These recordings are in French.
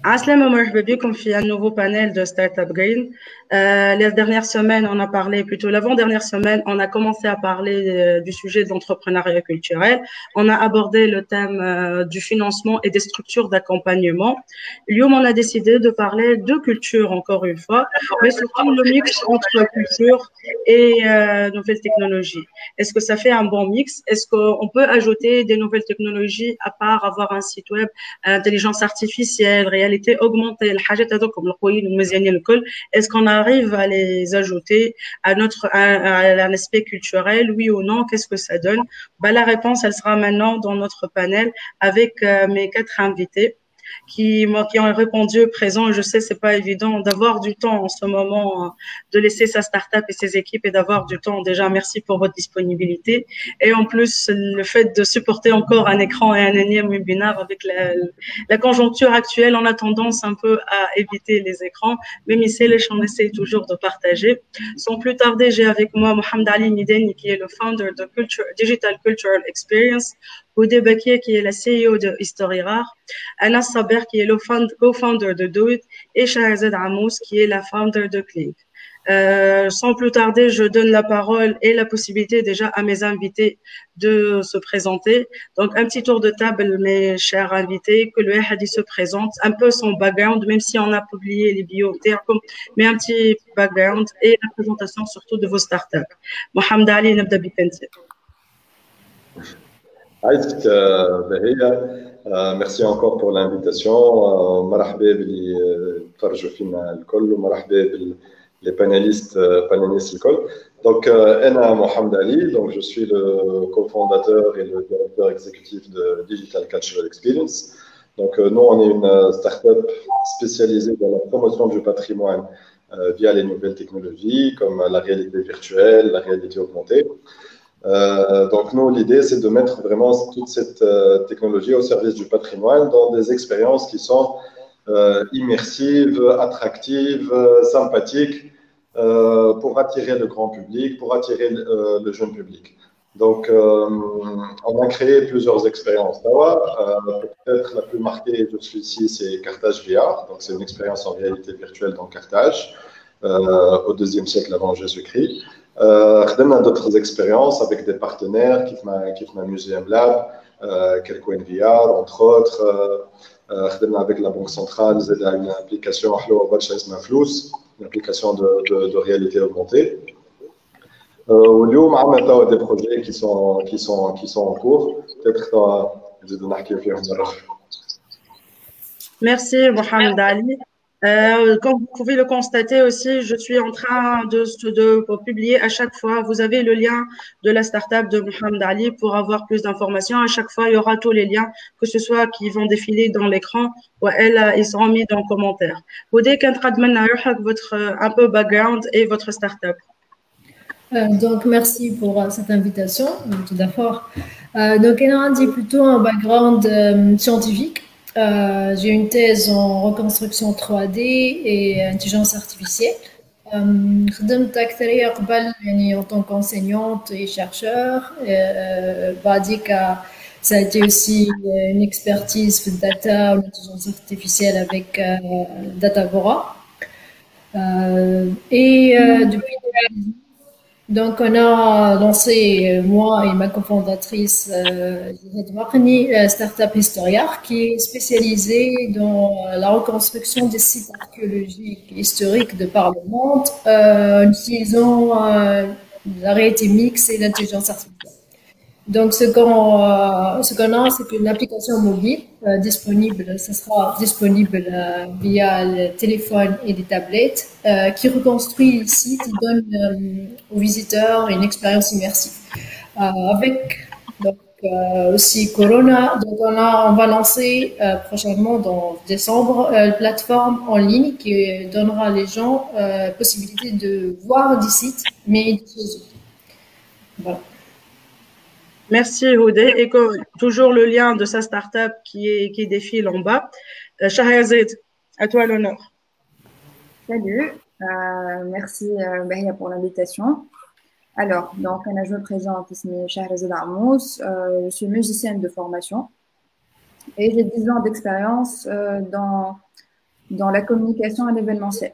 Aslama marhaba bikoum fi un nouveau panel de Startup Green. Les dernières semaines, on a parlé, plutôt l'avant-dernière semaine, on a commencé à parler du sujet de l'entrepreneuriat culturel. On a abordé le thème du financement et des structures d'accompagnement. Lyon, on a décidé de parler de culture encore une fois, mais surtout le mix entre culture et nouvelles technologies. Est-ce que ça fait un bon mix? Est-ce qu'on peut ajouter des nouvelles technologies à part avoir un site web, intelligence artificielle, réalité augmentée, الحاجات هذوك القويين والمزيانين الكل, est-ce qu'on arrive à les ajouter à l'aspect culturel, oui ou non? Qu'est-ce que ça donne? Bah, la réponse, elle sera maintenant dans notre panel avec mes quatre invités qui ont répondu présent. Je sais, c'est pas évident d'avoir du temps en ce moment, de laisser sa start-up et ses équipes et d'avoir du temps. Déjà, merci pour votre disponibilité. Et en plus, le fait de supporter encore un écran et un énième webinaire avec la conjoncture actuelle, on a tendance un peu à éviter les écrans. Même ici, on essaye toujours de partager. Sans plus tarder, j'ai avec moi Mohamed Ali Mideni, qui est le founder de Digital Cultural Experience, Oudé Bakier, qui est la CEO de History Rare, Anas Saber, qui est le co-founder de Do It, et Shahrazad Amous, qui est la founder de Clink. Sans plus tarder, je donne la parole et la possibilité déjà à mes invités de se présenter. Donc, un petit tour de table, mes chers invités, que le Hadi se présente, un peu son background, même si on a publié les bios, mais un petit background et la présentation surtout de vos startups. Mohamed Ali, نبدأ بك أنت. عايزك بهية merci encore pour l'invitation. مرحبا باللي تفرجوا فينا الكل ومرحبا les panélistes الكل. Donc أنا محمد علي, donc je suis le cofondateur et le directeur exécutif de Digital Cultural Experience. Donc nous on est une start-up spécialisée dans la promotion du patrimoine via les nouvelles technologies comme la réalité virtuelle, la réalité augmentée. Donc nous, l'idée, c'est de mettre vraiment toute cette technologie au service du patrimoine dans des expériences qui sont immersives, attractives, sympathiques pour attirer le grand public, pour attirer le jeune public. Donc, on a créé plusieurs expériences. Peut-être la plus marquée de celui-ci, c'est Carthage VR. Donc, c'est une expérience en réalité virtuelle dans Carthage au IIe siècle avant Jésus-Christ. On a d'autres expériences avec des partenaires qui font un Museum Lab, Kelcoin VR, entre autres. On a avec la Banque Centrale, c'est une application une application de réalité augmentée. Aujourd'hui, on a des projets qui sont en cours. Peut-être je vais donner quelques. Merci, Mohamed Ali. Comme vous pouvez le constater aussi, je suis en train de publier à chaque fois. Vous avez le lien de la startup de Mohamed Ali pour avoir plus d'informations. À chaque fois, il y aura tous les liens, que ce soit qui vont défiler dans l'écran ou ils seront mis dans le commentaire. Oudé, votre un peu background et votre startup. Donc, merci pour cette invitation, tout d'abord. Donc, on a dit plutôt un background scientifique. J'ai une thèse en reconstruction 3D et intelligence artificielle. خدمت أكثرية قبل يعني en tant qu'enseignante et chercheur. Ça a été aussi une expertise في data ou l'intelligence artificielle avec Datavora. Depuis donc, on a lancé, moi et ma cofondatrice, Startup Historiar, qui est spécialisée dans la reconstruction des sites archéologiques et historiques de par le monde, en utilisant la réalité mixte et l'intelligence artificielle. Donc, ce qu'on a, c'est une application mobile disponible, ça sera disponible via le téléphone et les tablettes, qui reconstruit les sites et donne aux visiteurs une expérience immersive. Avec donc, aussi Corona, donc on va lancer prochainement dans décembre une plateforme en ligne qui donnera les gens possibilité de voir des sites, mais de chez eux. Voilà. Merci Oudé. Et toujours le lien de sa startup qui défile en bas. Shahrazad, à toi l'honneur. Salut, merci Bahia pour l'invitation. Alors, donc, je me présente, je suis Shahrazad Amous, je suis musicienne de formation et j'ai 10 ans d'expérience dans dans la communication et l'événementiel.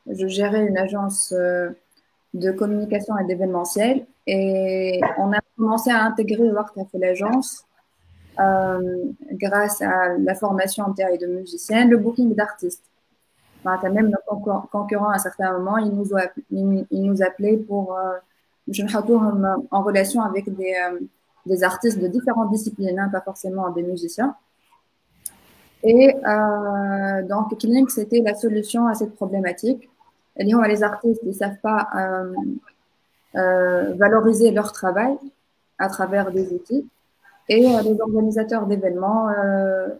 Je gérais une agence de communication et d'événementiel et on a commencé à intégrer l'agence grâce à la formation en termes de musiciens, le booking d'artistes. Même nos concurrents, à un certain moment, ils nous appelaient pour en relation avec des artistes de différentes disciplines, hein, pas forcément des musiciens. Et donc, Kling, c'était la solution à cette problématique. Et les artistes, ils ne savent pas valoriser leur travail à travers des outils. Et les organisateurs d'événements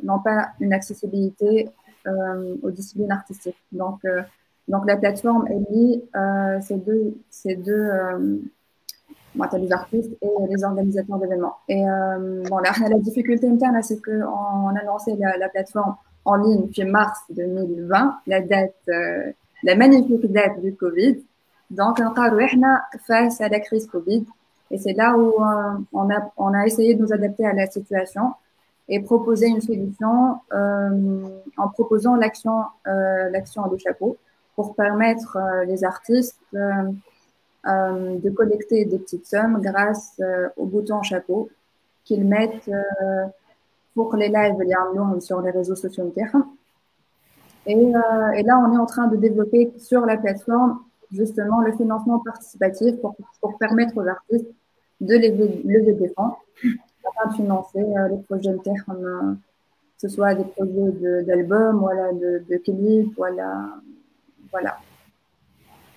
n'ont pas une accessibilité aux disciplines artistiques. Donc la plateforme lie ces deux les artistes et les organisateurs d'événements. Et bon, là, la difficulté interne, c'est qu'on a lancé la plateforme en ligne depuis mars 2020, la magnifique date du Covid. Donc, on a face à la crise Covid. Et c'est là où on a essayé de nous adapter à la situation et proposer une solution en proposant l'action de chapeau pour permettre les artistes de collecter des petites sommes grâce au bouton chapeau qu'ils mettent pour les lives sur les réseaux sociaux. Et là, on est en train de développer sur la plateforme justement le financement participatif pour permettre aux artistes de lever des fonds afin de financer les projets que ce soit des projets d'albums, voilà, de clips, voilà.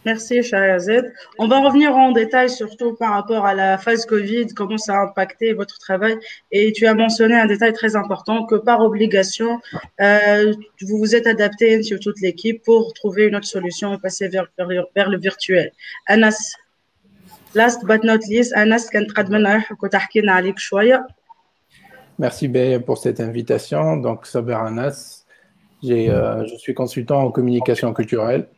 Merci, Shahrazad. On va revenir en détail surtout par rapport à la phase Covid, comment ça a impacté votre travail. Et tu as mentionné un détail très important que par obligation, vous vous êtes adapté sur toute l'équipe pour trouver une autre solution et passer vers le virtuel. Anas, last but not least, Anas, merci Béa pour cette invitation. Donc, Saber Anas, je suis consultant en communication culturelle.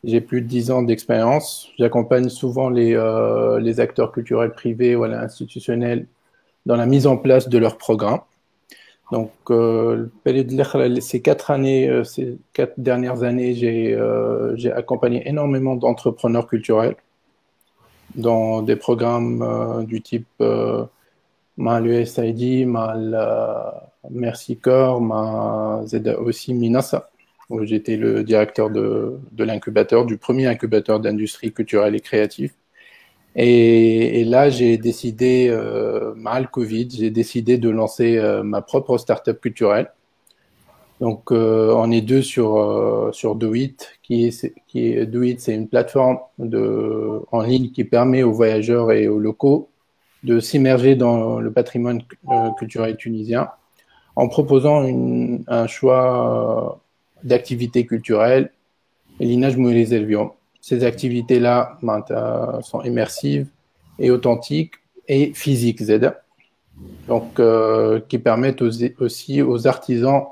J'ai plus de 10 ans d'expérience. J'accompagne souvent les acteurs culturels privés ou institutionnels dans la mise en place de leurs programmes. Donc, ces 4 dernières années, j'ai accompagné énormément d'entrepreneurs culturels dans des programmes du type Mal USAID, Mal Merci Corps, Mal aussi Minasa, où j'étais le directeur de l'incubateur, du premier incubateur d'industrie culturelle et créative. Et là, j'ai décidé, mal Covid, j'ai décidé de lancer ma propre start-up culturelle. Donc, on est deux sur DoIt, DoIt, c'est une plateforme en ligne qui permet aux voyageurs et aux locaux de s'immerger dans le patrimoine culturel tunisien en proposant un choix d'activités culturelles. Ces activités-là sont immersives et authentiques et physiques, donc qui permettent aussi aux artisans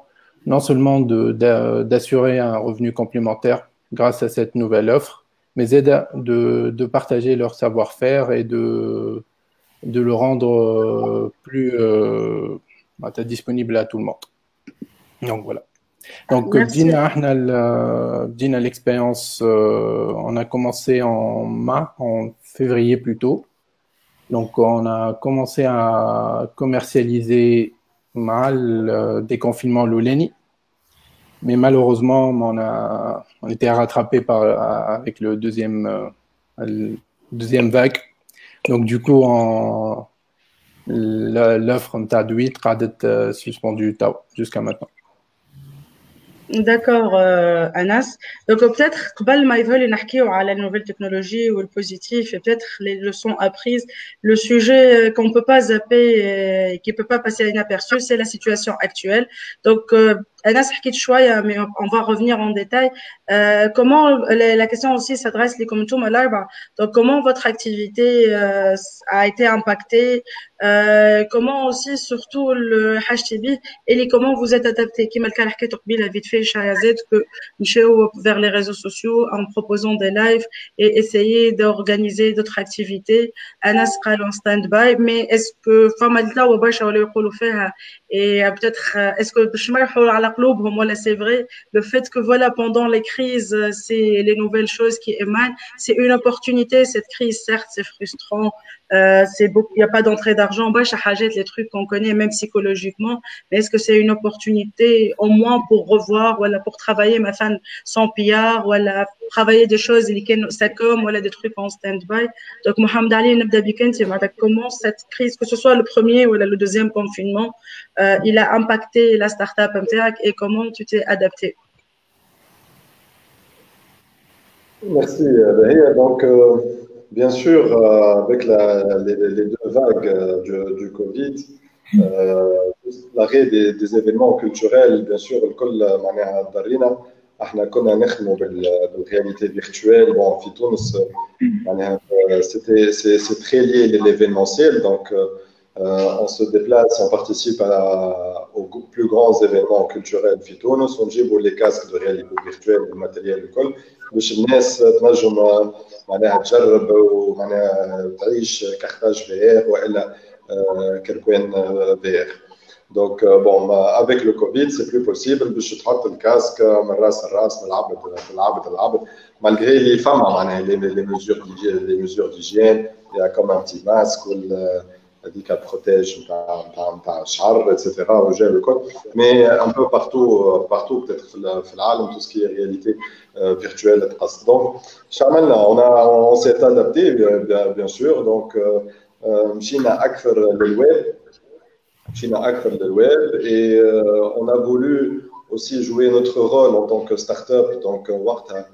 non seulement d'assurer un revenu complémentaire grâce à cette nouvelle offre, mais de partager leur savoir-faire et de le rendre plus disponible à tout le monde. Donc voilà. Donc, Dina l'expérience, on a commencé en février plutôt. Donc, on a commencé à commercialiser mal déconfinement Louleni. Mais malheureusement, on était rattrapé avec le deuxième vague. Donc, du coup, l'offre en TAD8 a été suspendue jusqu'à maintenant. D'accord, Anas. Donc peut-être قبل ما يظهر نحكيو على la nouvelle technologie ou le positif et peut-être les leçons apprises, le sujet qu'on peut pas zapper et qui peut pas passer inaperçu, c'est la situation actuelle. Donc Anas حكيت شوية, mais on va revenir en détail. Comment la question aussi s'adresse les commentaires à l'arbre. Donc comment votre activité a été impactée, comment aussi surtout le HTB et comment vous êtes adapté. Qui m'a le cas حكيت قبيلة vite fait Shahrazad que نمشيو vers les réseaux sociaux en proposant des lives et essayer d'organiser d'autres activités. Anas قال en stand-by, mais est-ce que فما التوا برشا ولا يقولوا فيها et peut-être est-ce que باش نروحوا على قلوبهم ولا c'est vrai le fait que voilà pendant les crises c'est les nouvelles choses qui émanent c'est une opportunité cette crise certes c'est frustrant c'est il y a pas d'entrée d'argent باش حاجات les trucs qu'on connaît même psychologiquement mais est-ce que c'est une opportunité au moins pour revoir voilà pour travailler مثلا sans pillard voilà travailler des choses اللي كانوا ساكم ولا des trucs en stand-by donc Mohamed Ali نبدا بك انت معناتها comment cette crise que ce soit le premier ou le deuxième confinement il a impacté la start-up نتاعك et comment tu t'es adapté. Merci Bahia. Donc bien sûr avec les deux vagues du Covid l'arrêt des événements culturels bien sûr الكل معناها ضرينا احنا كنا نخدموا بالرياليتي فيرتوelle bon في تونس معناها c'est très lié à l'événementiel donc on se déplace, on participe aux plus grands événements culturels في تونس ونجيبوا les casques de réalité virtuelle le matériel الكل باش الناس تنجم معناها تجرب ومعناها تعيش كارتاج في ار والا كركوان في ار. Donc bon avec le Covid c'est plus possible باش تحط الكاسك من راس لراس من العبد malgré les femmes معناها les mesures d'hygiène il y a comme un petit masque هذيك protège نتاع الشعر etc وجا الكل mais un peu partout peut-être في العالم tout ce qui est réalité virtuelle تقص. Donc شعملنا on s'est adapté bien sûr donc مشينا اكثر للويب et on a voulu aussi jouer notre rôle en tant que start-up donc وقتها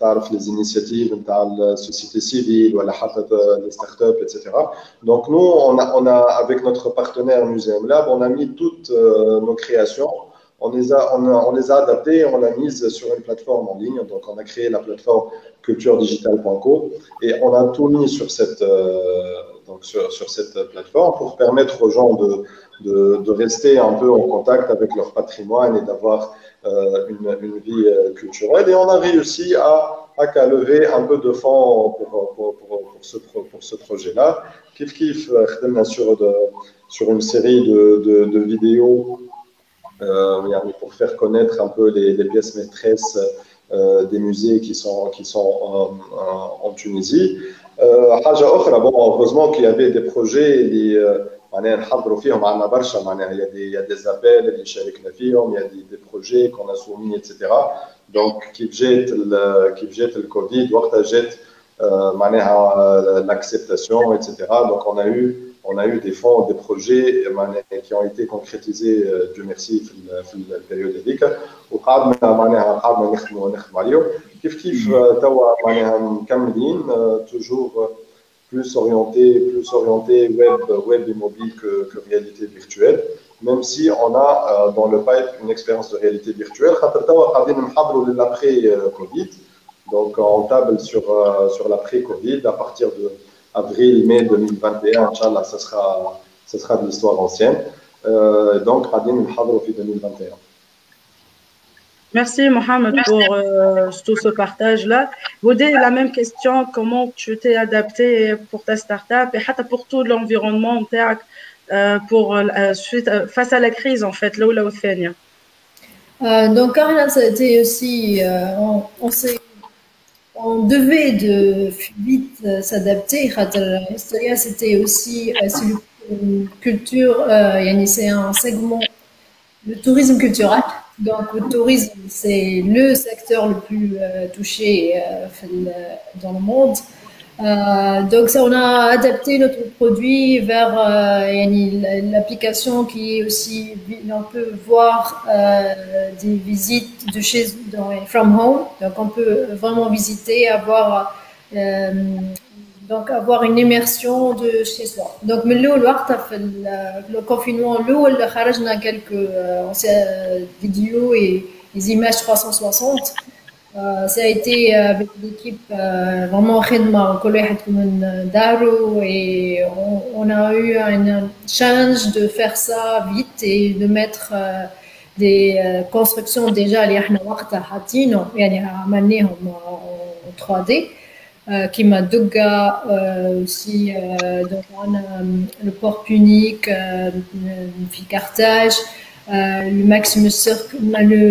تعرف les initiatives نتاع السوسيتي سيفيل ولا حتى les start-up etc. Donc nous on a avec notre partenaire Museum Lab on a mis toutes nos créations on les a adaptées on l'a mise sur une plateforme en ligne donc on a créé la plateforme culturedigitale.co et on a tout mis sur cette plateforme pour permettre aux gens de rester un peu en contact avec leur patrimoine et d'avoir une vie culturelle et on a réussi à lever un peu de fonds pour ce projet-là. Kif خدمنا sur une série de vidéos pour faire connaître un peu les pièces maîtresses des musées qui sont en Tunisie. حاجة أخرى bon heureusement qu'il y avait des projets اللي معناها نحضروا فيهم عندنا برشا معناها il y a des appels اللي شاركنا فيهم il y a des projets qu'on a soumis etc. donc كيف جات الكوفيد وقتها جات معناها l'acceptation etc. donc on a eu des fonds des projets qui ont été concrétisés Dieu merci في البريود هذيك وقعدنا معناها نخدموا عليهم كيف توا معناها مكملين toujours plus orienté web et mobile que réalité virtuelle, même si on a dans le pipe une expérience de réalité virtuelle. L'après-Covid, donc on table sur l'après-Covid à partir de avril-mai 2021, Inch'Allah, ça sera de l'histoire ancienne. Donc, en 2021. Merci Mohamed pour tout ce partage-là. Bodé, la même question, comment tu t'es adapté pour ta start-up et pour tout l'environnement face à la crise en fait, là où la Othania. Donc Karina, ça a été aussi, on devait de vite s'adapter. Historia, c'était aussi une culture, c'est un segment, le tourisme culturel. Donc, le tourisme, c'est le secteur le plus touché dans le monde. Donc, ça, on a adapté notre produit vers l'application qui est aussi, on peut voir des visites de chez from home. Donc, on peut vraiment visiter, avoir une immersion de chez soi. Donc, le confinement, on a quelques vidéos et des images 360. Ça a été avec l'équipe vraiment et on a eu un challenge de faire ça vite et de mettre des constructions déjà en 3D. Qui m'a Doga aussi dans le port Punique, Carthage, le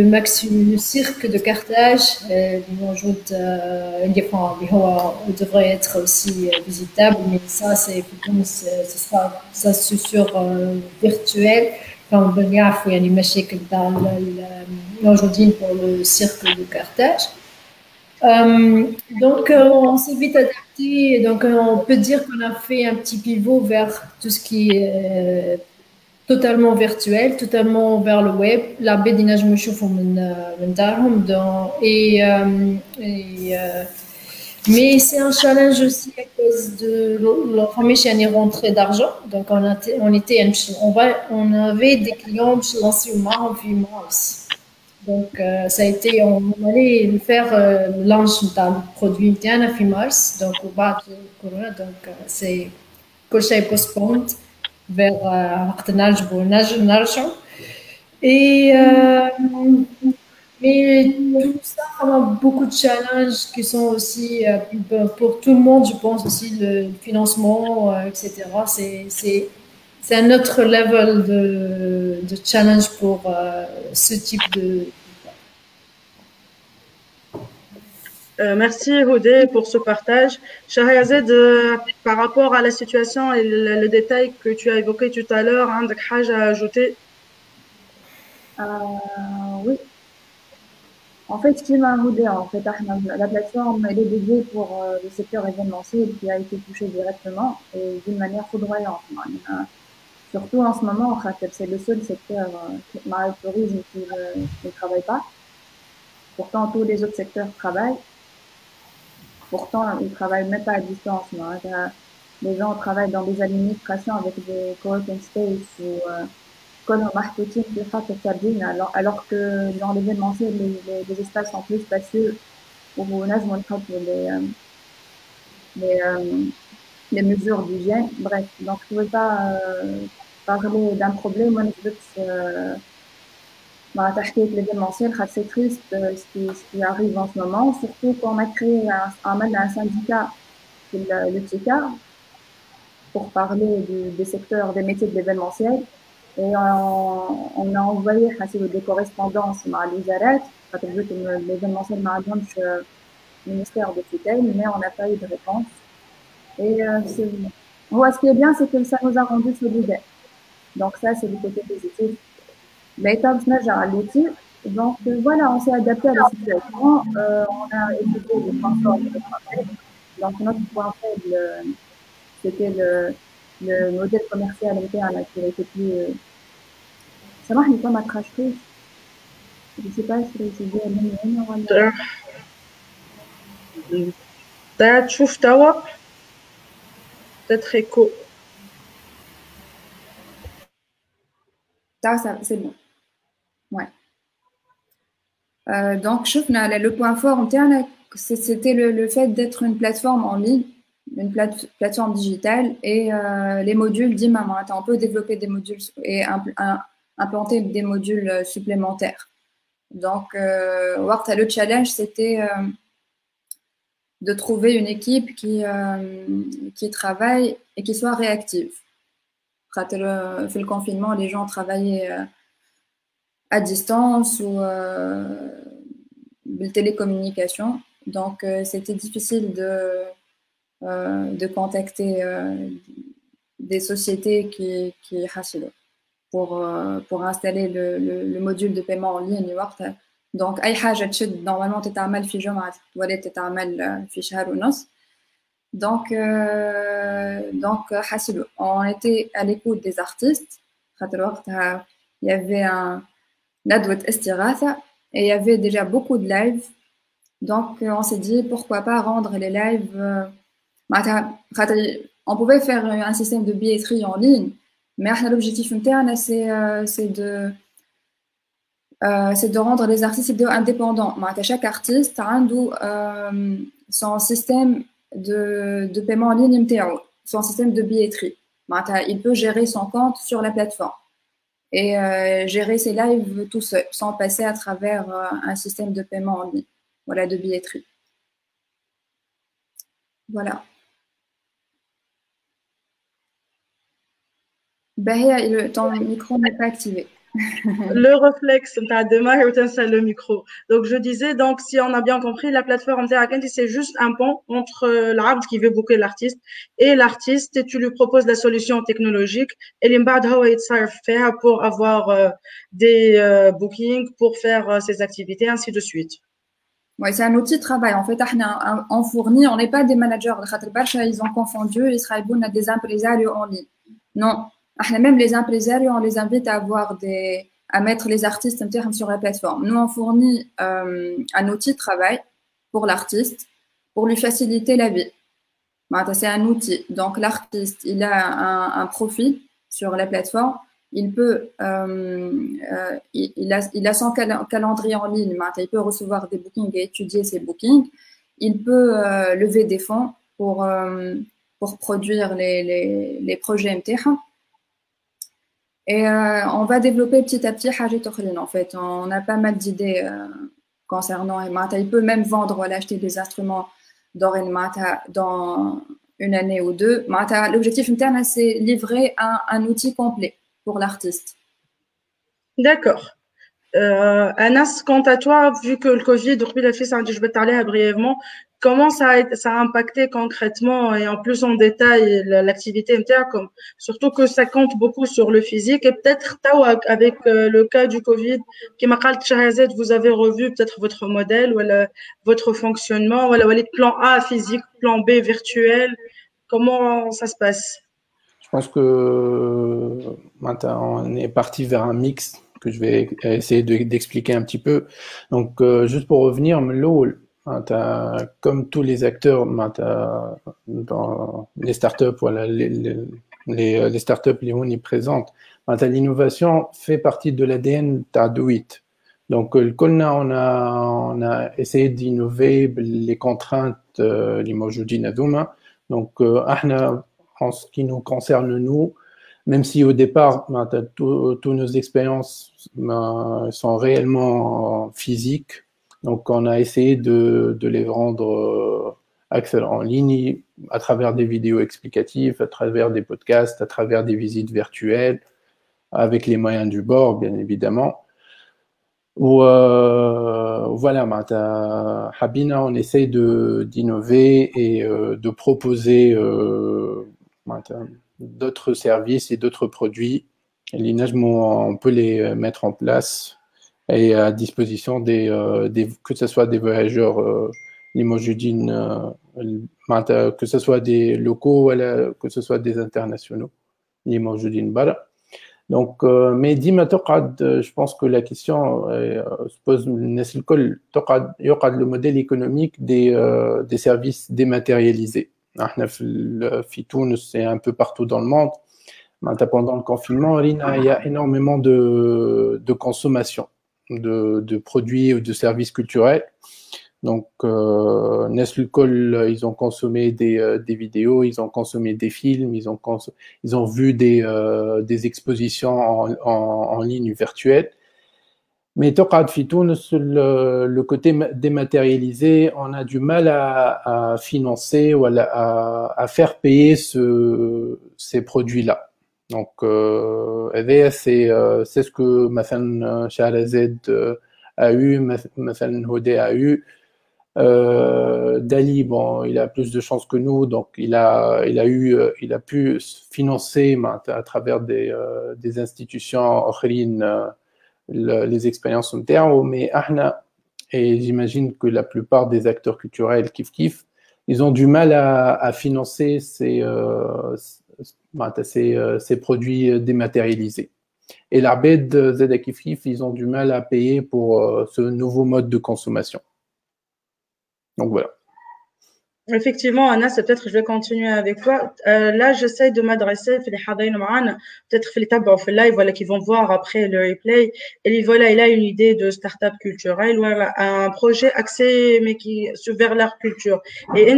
Maximus Cirque de Carthage موجود اللي هو devrait être aussi visitable, mais ça c'est ce sera ça c'est sur virtuel. Enfin, باليعرفوا يعني مشاكل تاع موجودين pour le cirque de Carthage. Donc, on s'est vite adapté. Donc, on peut dire qu'on a fait un petit pivot vers tout ce qui est totalement virtuel, totalement vers le web. La bédinage me chauffe mais c'est un challenge aussi à cause de la première année rentrée d'argent. Donc, on avait des clients chez l'ancien aussi. Donc, ça a été, on allait faire le launch d'un produit interne à mars, donc au bas de Corona, donc c'est que j'ai postponed vers un partenariat pour l'argent. Et mais tout ça, on a beaucoup de challenges qui sont aussi pour tout le monde, je pense aussi le financement, etc. C'est un autre level de challenge pour ce type de. Merci Houdé pour ce partage. Shahrazad, par rapport à la situation et le détail que tu as évoqué tout à l'heure, hein, de Khaj à ajouter. Oui. En fait, qui m'a Houdé, en fait, la plateforme elle est dédiée pour le secteur événementiel qui a été touché directement et d'une manière foudroyante. Surtout en ce moment, c'est le seul secteur, le tourisme, qui ne travaille pas. Pourtant, tous les autres secteurs travaillent. Pourtant, ils ne travaillent même pas à distance. Les gens travaillent dans des administrations avec des coworking space ou alors que dans l'événementiel, les espaces sont plus spacieux où on a les mesures d'hygiène. Bref, donc je ne pouvais pas parler d'un problème. Moi, je veux l'événementiel, c'est triste ce qui arrive en ce moment, surtout qu'on a créé un syndicat, le TICA, pour parler des secteurs, des métiers de l'événementiel. Et on a envoyé des correspondances à l'Isaret, l'événementiel m'a donné le ministère de tutelle, mais on n'a pas eu de réponse. Et moi, ce qui est bien, c'est que ça nous a rendu solidaires. Donc ça, c'est du côté positif. L'étape à l'outil. Donc voilà, on s'est adapté à la situation. On a étudié les points forts et les points faibles. Donc notre point faible, c'était le modèle commercial interne qui était plus. Ça marche pas ma crash proof. Je ne sais pas si c'est bien ده تشوف توا peut-être écho. Ça, c'est bon. Ouais. Donc, le point fort interne, c'était le fait d'être une plateforme en ligne, une plateforme digitale et les modules d'imam. On peut développer des modules et implanter des modules supplémentaires. Donc, le challenge, c'était de trouver une équipe qui travaille et qui soit réactive. Fait le confinement, les gens travaillaient à distance ou de télécommunication. Donc, c'était difficile de contacter des sociétés qui pour installer le module de paiement en ligne. Donc, normalement, tu t'amal fi jum'at, wala t'amal fi shahr ou nos. Donc, on était à l'écoute des artistes. Il y avait un nadwat istiratha et il y avait déjà beaucoup de lives. Donc, on s'est dit pourquoi pas rendre les lives. On pouvait faire un système de billetterie en ligne, mais l'objectif interne, c'est de rendre les artistes indépendants. Chaque artiste a son système de paiement en ligne, son système de billetterie. Il peut gérer son compte sur la plateforme et gérer ses lives tout seul, sans passer à travers un système de paiement en ligne, voilà, de billetterie. Voilà. Bahia, ton micro n'est pas activé. Le réflexe, t'as démarré ou t'as le micro. Donc, je disais, donc, si on a bien compris, la plateforme Terrakent, c'est juste un pont entre l'arbre qui veut booker l'artiste et l'artiste, et tu lui proposes la solution technologique, et l'imbarde, how it faire pour avoir des bookings, pour faire ses activités, ainsi de suite. Oui, c'est un outil de travail. En fait, on fournit, on n'est pas des managers. Ils ont confondu, ils travaillent des impresarios en ligne. Non, même les impresarios, on les invite à mettre les artistes sur la plateforme. Nous, on fournit un outil de travail pour l'artiste, pour lui faciliter la vie. C'est un outil. Donc, l'artiste, il a un profil sur la plateforme. Il peut, il a son calendrier en ligne. Il peut recevoir des bookings et étudier ses bookings. Il peut lever des fonds pour produire les projets MTH. Et on va développer petit à petit Hajit Okhlin. En fait, on a pas mal d'idées concernant. Il peut même vendre ou acheter des instruments dans une année ou deux. L'objectif interne, c'est livrer un outil complet pour l'artiste. D'accord. Anas, quant à toi, vu que le Covid, je vais te parler brièvement, comment ça a impacté concrètement et en plus en détail l'activité interne, surtout que ça compte beaucoup sur le physique et peut-être avec le cas du Covid, qui m'a dit vous avez revu peut-être votre modèle ou votre fonctionnement, ou le plan A physique, plan B virtuel, comment ça se passe? Je pense que maintenant on est parti vers un mix que je vais essayer d'expliquer un petit peu. Donc, juste pour revenir, comme tous les acteurs dans les startups, voilà, les startups, les omniprésentes, l'innovation fait partie de l'ADN d'Adoit. Donc, on a essayé d'innover les contraintes, les موجودين هذوما. Donc, en ce qui nous concerne, nous, même si au départ, toutes nos expériences sont réellement physiques, donc on a essayé de les rendre en ligne à travers des vidéos explicatives, à travers des podcasts, à travers des visites virtuelles, avec les moyens du bord, bien évidemment. Voilà, Habina, on essaye d'innover et de proposer d'autres services et d'autres produits. On peut les mettre en place et à disposition que ce soit des voyageurs limojudines, que ce soit des locaux, que ce soit des internationaux limojudines bara. Donc, mais ديما تقعد, je pense que la question se pose الناس الكل يقعد le modèle économique des services dématérialisés. في Tunis, c'est un peu partout dans le monde. Pendant le confinement, il y a énormément de consommation de produits ou de services culturels. Donc, ils ont consommé des vidéos, ils ont consommé des films, ils ont vu des expositions en ligne virtuelle. Mais le côté dématérialisé, on a du mal à financer ou à faire payer ces produits-là. Donc, c'est ce que مثلا Shahrazad a eu, مثلا Hodé a eu. Dali, bon, il a plus de chance que nous, donc il a pu financer à travers des institutions les expériences internes, mais Ahna, et j'imagine que la plupart des acteurs culturels kiff, ils ont du mal à financer ces produits dématérialisés. Et l'Arbed Zeda Kif, ils ont du mal à payer pour ce nouveau mode de consommation. Donc voilà. Effectivement, Anna, c'est peut-être je vais continuer avec toi. Là, j'essaie de m'adresser peut-être في live, voilà, qui vont voir après le replay. Et voilà, il a une idée de start-up culturelle, voilà, un projet axé mais qui vers l'art culture. Et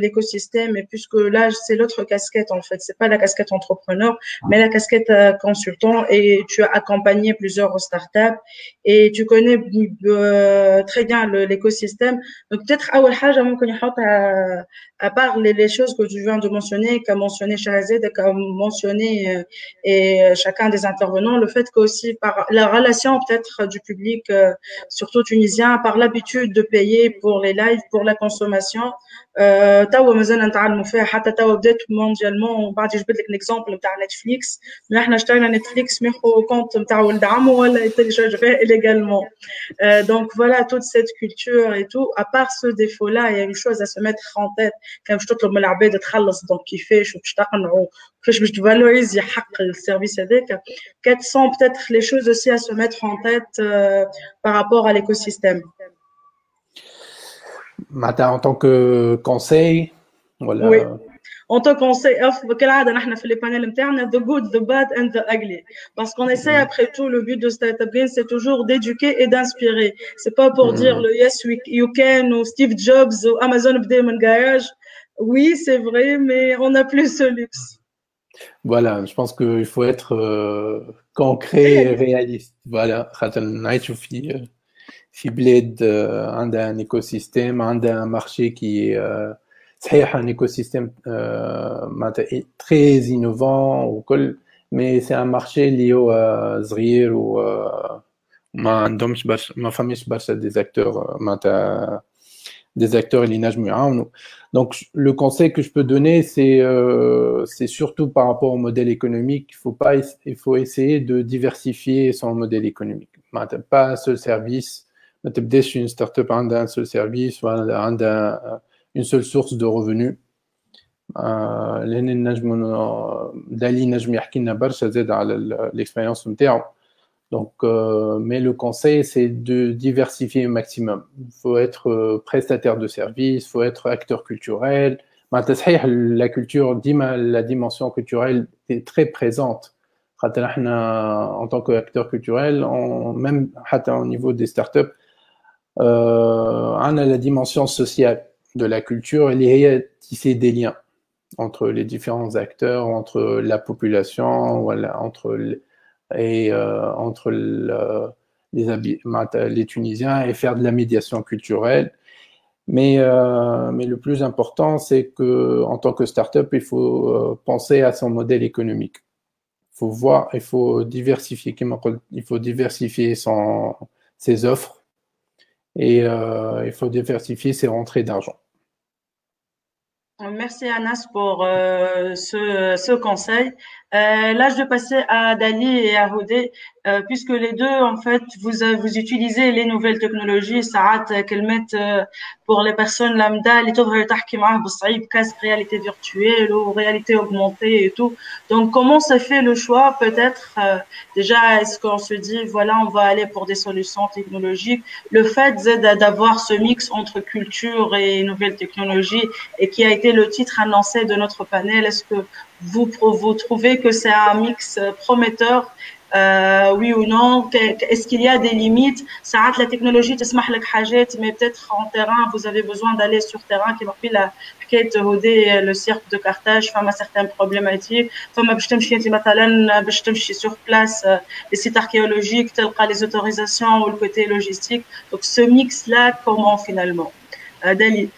l'écosystème, et puisque là, c'est l'autre casquette en fait, c'est pas la casquette entrepreneur, mais la casquette consultant. Et tu as accompagné plusieurs startups et tu connais très bien l'écosystème. Donc peut-être أول حاجة ممكن يحطها à part les choses que tu viens de mentionner, qu'a mentionné Shahzad, qu'a mentionné chacun des intervenants, le fait qu'aussi par la relation peut-être du public, surtout tunisien, par l'habitude de payer pour les lives, pour la consommation. توا مازلنا نتعلموا فيها حتى توا بدات مونديالمون وبعد جبت لك ليكزامبل نتاع نتفليكس احنا اشترينا نتفليكس ماخو كونت نتاع ولد عمو ولا يتيليشارج فيها illégalement. Donc voilà, toute cette culture et tout, à part ce défaut-là, il y a une chose à se mettre en tête quand je تطلب من العباد تخلص donc كيفاش وباش تقنعوا كيفاش باش تفالوريزي حق السيرفيس هذاك. Quelles sont peut-être les choses aussi à se mettre en tête par rapport à l'écosystème. En tant que conseil, voilà. Oui. En tant que conseil, كالعادة نحن في les panels نتاعنا the good, the bad and the ugly. Parce qu'on essaie après tout, le but de Startup Green, c'est toujours d'éduquer et d'inspirer. C'est pas pour dire le yes you can ou Steve Jobs ou Amazon بدأ من garage. Oui, c'est vrai, mais on n'a plus ce luxe. Voilà, je pense qu'il faut être concret et réaliste. Voilà, نعيشوا في بلاد عندها un écosystème, عندها un marché qui est صحيح un écosystème très innovant وكل mais c'est un marché اللي هو صغير وما عندهمش برشا ما فماش برشا des acteurs معناتها des acteurs اللي ينجموا يعاونوا. Donc le conseil que je peux donner c'est surtout par rapport au modèle économique, il faut essayer de diversifier son modèle économique. Pas un seul service. ما تبداش une startup عندها un seul service ولا عندها une seule source de revenus. لأن نجموا دالي نجم يحكي لنا برشا زاد على l'expérience نتاعو. Donc mais le conseil c'est de diversifier au maximum. Il faut être prestataire de service, il faut être acteur culturel. معناتها صحيح la culture ديما la dimension culturelle est très présente. حتى احنا en tant qu'acteur culturel, même حتى au niveau des startups on a la dimension sociale de la culture et هي tisser des liens entre les différents acteurs, entre la population, voilà, entre les Tunisiens et faire de la médiation culturelle. Mais le plus important, c'est que en tant que start-up, il faut penser à son modèle économique. Il faut diversifier ses offres et il faut diversifier ses rentrées d'argent. Merci Anas pour ce conseil. Là, je vais passer à Dali et à Houdé, puisque les deux, en fait, vous utilisez les nouvelles technologies, ساعات كلمات pour les personnes lambda, اللي تظهر تحكي معاه بالصعيب casque réalité virtuelle ou réalité augmentée et tout. Donc, comment ça fait le choix? Peut-être déjà, est-ce qu'on se dit, voilà, on va aller pour des solutions technologiques. Le fait d'avoir ce mix entre culture et nouvelles technologies et qui a été le titre annoncé de notre panel, est-ce que vous trouvez que c'est un mix prometteur, oui ou non? Est-ce qu'il y a des limites? ساعات la technologie تسمح لك حاجات, mais peut-être en terrain, vous avez besoin d'aller sur terrain. كما قيل حكاية هودي le cirque de Carthage, فما certaines problématiques. فما باش تمشي انت مثلا باش تمشي sur place les sites archéologiques, تلقى les autorisations ou le côté logistique. Donc ce mix là, comment finalement? Dali.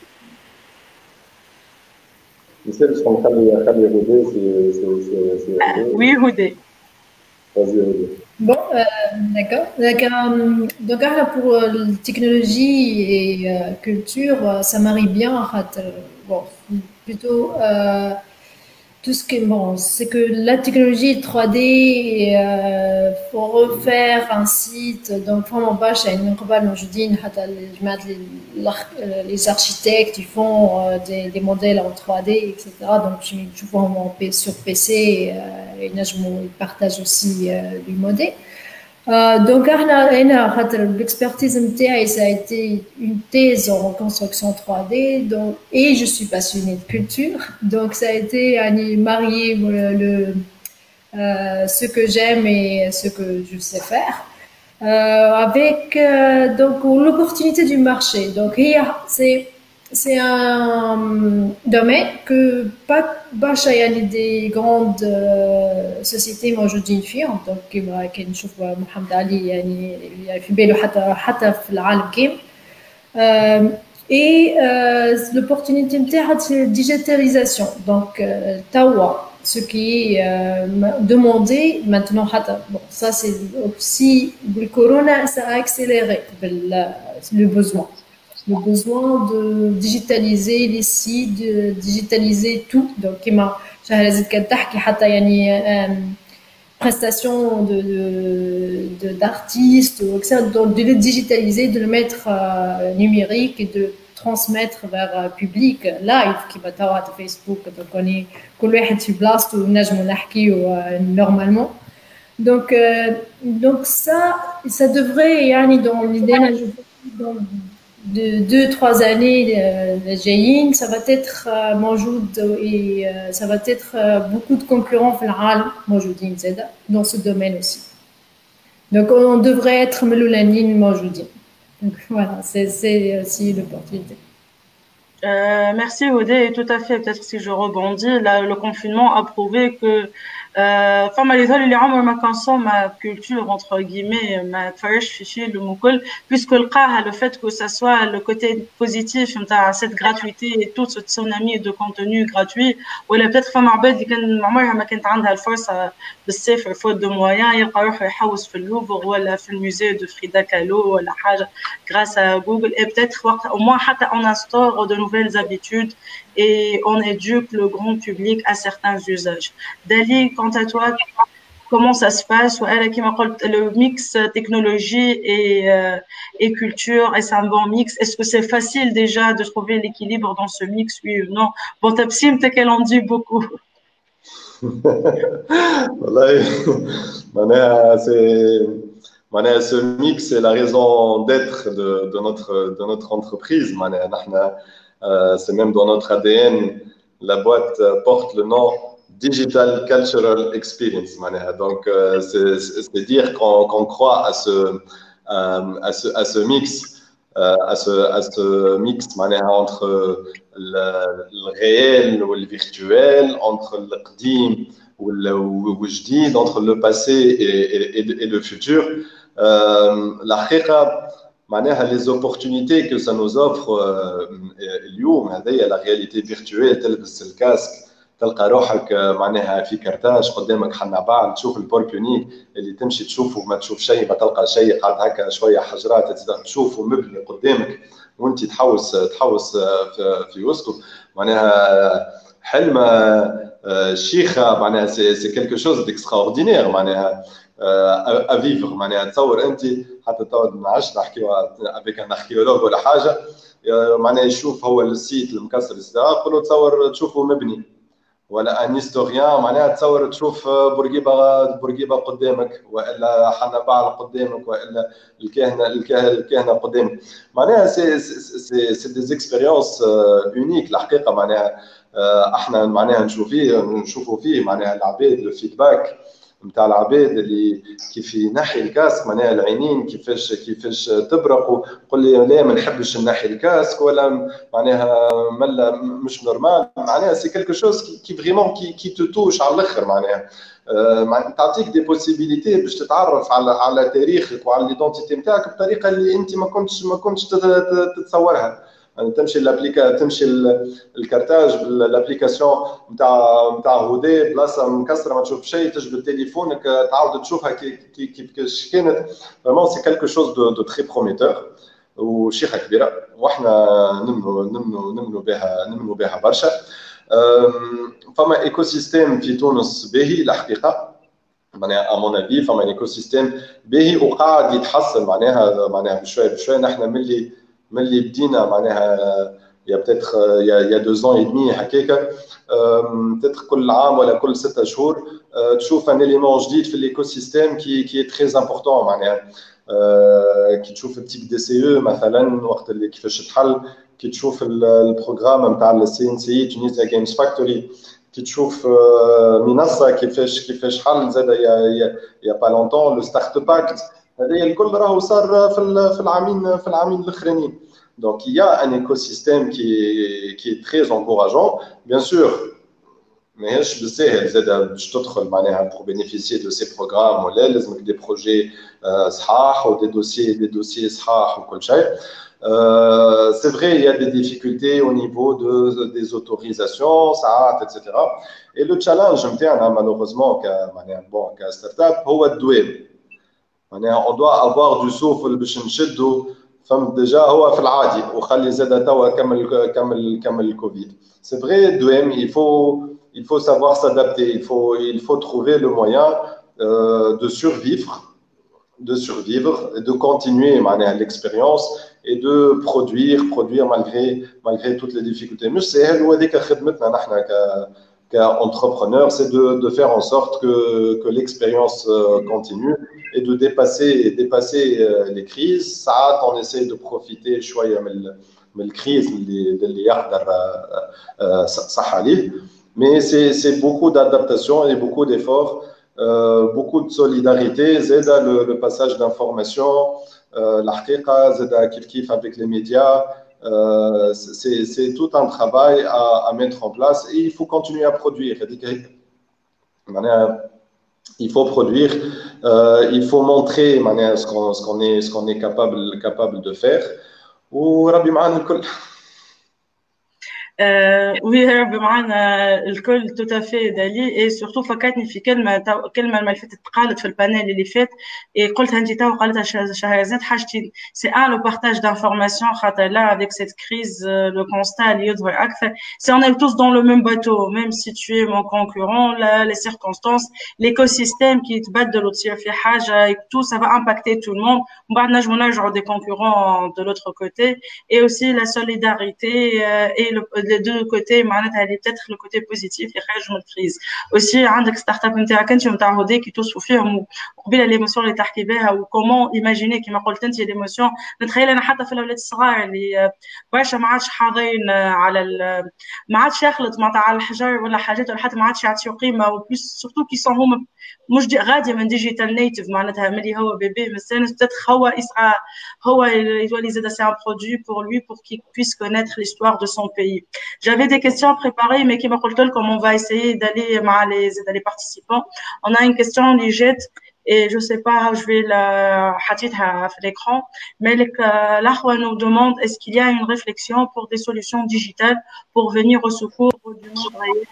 Oui, Houdé. Bon, d'accord. Donc, pour technologie et culture, ça marie bien. Bon, plutôt tout ce qui est bon, c'est que la technologie 3D, pour refaire un site, donc vraiment pas chez une les architectes, ils font des modèles en 3D, etc. Donc je vois sur PC, ils partagent aussi du modèle. Donc l'expertise MTI, ça a été une thèse en reconstruction 3D, et je suis passionnée de culture, donc ça a été marier ce que j'aime et ce que je sais faire, avec donc l'opportunité du marché. Donc c'est un domaine que pas des grandes sociétés موجودين فيهم. donc كما كنشوف محمد علي يعني في باله حتى في العالم كامل. Et l'opportunité c'est la digitalisation. Donc, Tawa, ce qui est demandé maintenant, bon, ça c'est aussi le corona, ça a accéléré le besoin. Le besoin de digitaliser les sites, de digitaliser tout. Donc, كما شهرزاد كانت تحكي حتى يعني prestation d'artistes, donc de le digitaliser, de le mettre numérique et de transmettre vers public live qui va توا على Facebook. Donc on est كل واحد في بلاصته ونجموا نحكيو normalement. Donc ça devrait يعني dans l'idée dans de 2-3 années جايين ça va être موجود et ça va être beaucoup de concurrents في العالم موجودين زاده dans ce domaine aussi. Donc on devrait être من الأولانيين موجودين. Donc voilà, c'est aussi l'opportunité. Merci Odé, tout à fait. Peut-être si je rebondis, là, le confinement a prouvé que ma culture entre guillemets ma puisque le fait que ça soit le côté positif cette gratuité et toute cette tsunami de contenu gratuit ou peut-être ما كانت عندها الفرصة بالصيف faute de moyens يلقى روحه يحوس في اللوفر ولا في الموزي de Frida Kahlo ولا حاجة grâce à Google et peut-être au moins حتى on instaure de nouvelles habitudes et on éduque le grand public à certains usages. Dali, quant à toi, comment ça se passe? Le mix technologie et culture, est-ce un bon mix? Est-ce que c'est facile déjà de trouver l'équilibre dans ce mix, oui ou non? Bon, Tabsim, t'es qu'elle en dit beaucoup. Ce mix, c'est la raison d'être de notre entreprise. C'est même dans notre ADN. La boîte porte le nom Digital Cultural Experience. Donc, c'est dire qu'on croit à ce mix, entre le réel ou le virtuel, entre le qdim ou le jdid, entre le passé et le futur. La haqiqa, les opportunités que ça nous offre اليوم هذه la réalité virtuelle تلبس الكاسك تلقى روحك معناها في كرتاج قدامك حنابال تشوف البوربونيك اللي تمشي تشوفه ما تشوف شيء ما تلقى شيء قاعد هكا شويه حجرات تشوفه مبني قدامك وانت تحوس في وسطه معناها حلم شيخه معناها سي كيلكو شوز ديكستراوردينير معناها à vivre معناها تصور انت حتى تقعد ما عادش نحكيو افيك ان اركيولوج ولا حاجه معناها يشوف هو السيت المكسر يقول له تصور تشوفه مبني ولا ان هيستوريان معناها تصور تشوف بورقيبه قدامك والا حنبال قدامك والا الكهنه قدامك معناها سي دي اكسبيريونس اونيك الحقيقه معناها احنا معناها نشوفوا فيه معناها العباد الفيدباك نتاع العباد اللي كيف ينحي الكاسك معناها العينين كيفاش تبرقوا قول لي لا ما نحبش نحي الكاسك ولا معناها ملا مش نورمال معناها سي كلكو شوز كي فريمون كي توتوش على الاخر معناها تعطيك دي بوسيبيليتي باش تتعرف على تاريخك وعلى ليدونتيتي نتاعك بطريقه اللي انت ما كنتش تتصورها يعني تمشي الكارتاج بالابليكاسيون نتاع هودي بلاصه مكسره ما تشوف شيء تجبد تليفونك تعاود تشوفها كيفاش كانت فريمون سي كالكو شوز دو تري بروميتور وشيخه كبيره واحنا نمنوا بها برشا فما ايكو سيستيم في تونس باهي الحقيقه معناها امون افي فما ايكو سيستيم باهي وقاعد يتحسن معناها بشويه نحن ملي بدينا معناها يا بتاتخ يا 2 ans et demi هكاكا بتاتخ كل عام ولا كل 6 شهور تشوف ان اليمون جديد في الايكو سيستيم كي تري امبورطون معناها كي تشوف التيك دي سي او مثلا وقت اللي كيفاش تحل كي تشوف البروغرام نتاع السي ان سي تونيزيا جيمز فاكتوري كي تشوف منصه كيفاش حل زاد يا با لونتون لو ستارت باكت هذا الكل راهو صار في العامين الاخرانيين دونك il y a un écosystème qui est très encourageant bien sûr ماهيش بالساهل زاد باش تدخل معناها pour bénéficier de ces programmes ولا لازمك des projets صحاح و des dossiers صحاح وكل شيء. C'est vrai, il y a des difficultés au niveau des autorisations, ça, etc. Et le challenge, malheureusement, qu'un startup, c'est le doué. On doit avoir du souffle باش نشدوا فهم déjà هو في العادي وخلي زاد توا كمل الكوفيد. C'est vrai, doué, il faut savoir s'adapter, il faut trouver le moyen de survivre et de continuer l'expérience et de produire malgré toutes les difficultés. Mais c'est qu'entrepreneur, c'est de faire en sorte que l'expérience continue et de dépasser les crises. Ça, on essaie de profiter de la crise mais c'est beaucoup d'adaptation et beaucoup d'efforts. Beaucoup de solidarité, زاد le passage d'informations, الحقيقة زاد كيف avec les médias, c'est tout un travail à mettre en place et il faut continuer à produire. Il faut produire, il faut montrer ce qu'on est capable de faire. وربي معنا الكل. Oui, ربي معنا الكل tout à fait دالي et surtout فكرتني في كلمة ما فاتت قالت في البانيل اللي فات et قلتها انت تو قالتها شهرزاد حاجتين c'est le partage d'informations خاطر là avec cette crise le constat اللي يظهر أكثر c'est on est tous dans le même bateau même si tu es mon concurrent là les circonstances l'écosystème qui يتبدل وتصير في حاجة et tout ça va impacter tout le monde ومن بعد نجموا نرجعوا des concurrents de l'autre côté et aussi la solidarité et les deux côtés معناتها اللي peut-être le côté positif اللي خارج من الكريز aussi عندك ستارت اب نتاعك انت متعودين كي توصفوا فيهم وقبيله ليموسيون اللي تحكي بها وكومون ايماجيني كما قلت انت ليموسيون نتخيل انا حتى في الاولاد الصغار اللي برشا ما عادش حاضرين على ما عادش يخلط معناتها على الحجر ولا حاجات ولا حتى ما عادش يعطيو قيمه وبلوس سورتو كي سون هما مش غادي من ديجيتال نيتيف معناتها ملي هو بيبي مستانس peut-être هو يسعى هو يولي زاد سي ان برودوي pour lui pour qu'il puisse connaître l'histoire de son pays. J'avais des questions préparées, mais qui m'a dit comme on va essayer d'aller les participants. On a une question légère et je sais pas, je vais la hatitha à l'écran. Mais l'Ahwa nous demande est-ce qu'il y a une réflexion pour des solutions digitales pour venir au secours du monde réel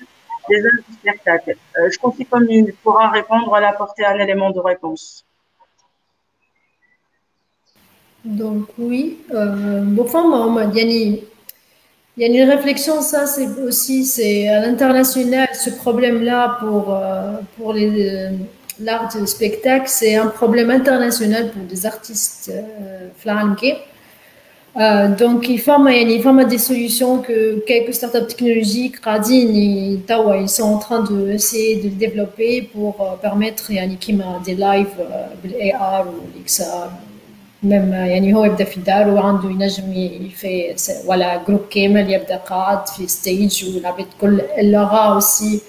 des arts du spectacle. Je confie comme il pourra répondre à apporter un élément de réponse. Donc oui, bon, enfin, il y a une réflexion, ça c'est aussi c'est à l'international ce problème-là pour l'art du spectacle, c'est un problème international pour des artistes flanqués. Donc il forme des solutions que quelques startups technologiques radines ils sont en train de essayer de développer pour permettre des lives بالAR ou l'XR. même يعني هو يبدا في الدار وعنده ينجم يفي ولا جروب كامل يبدا قاعد في ستيج والعباد كل لغا aussi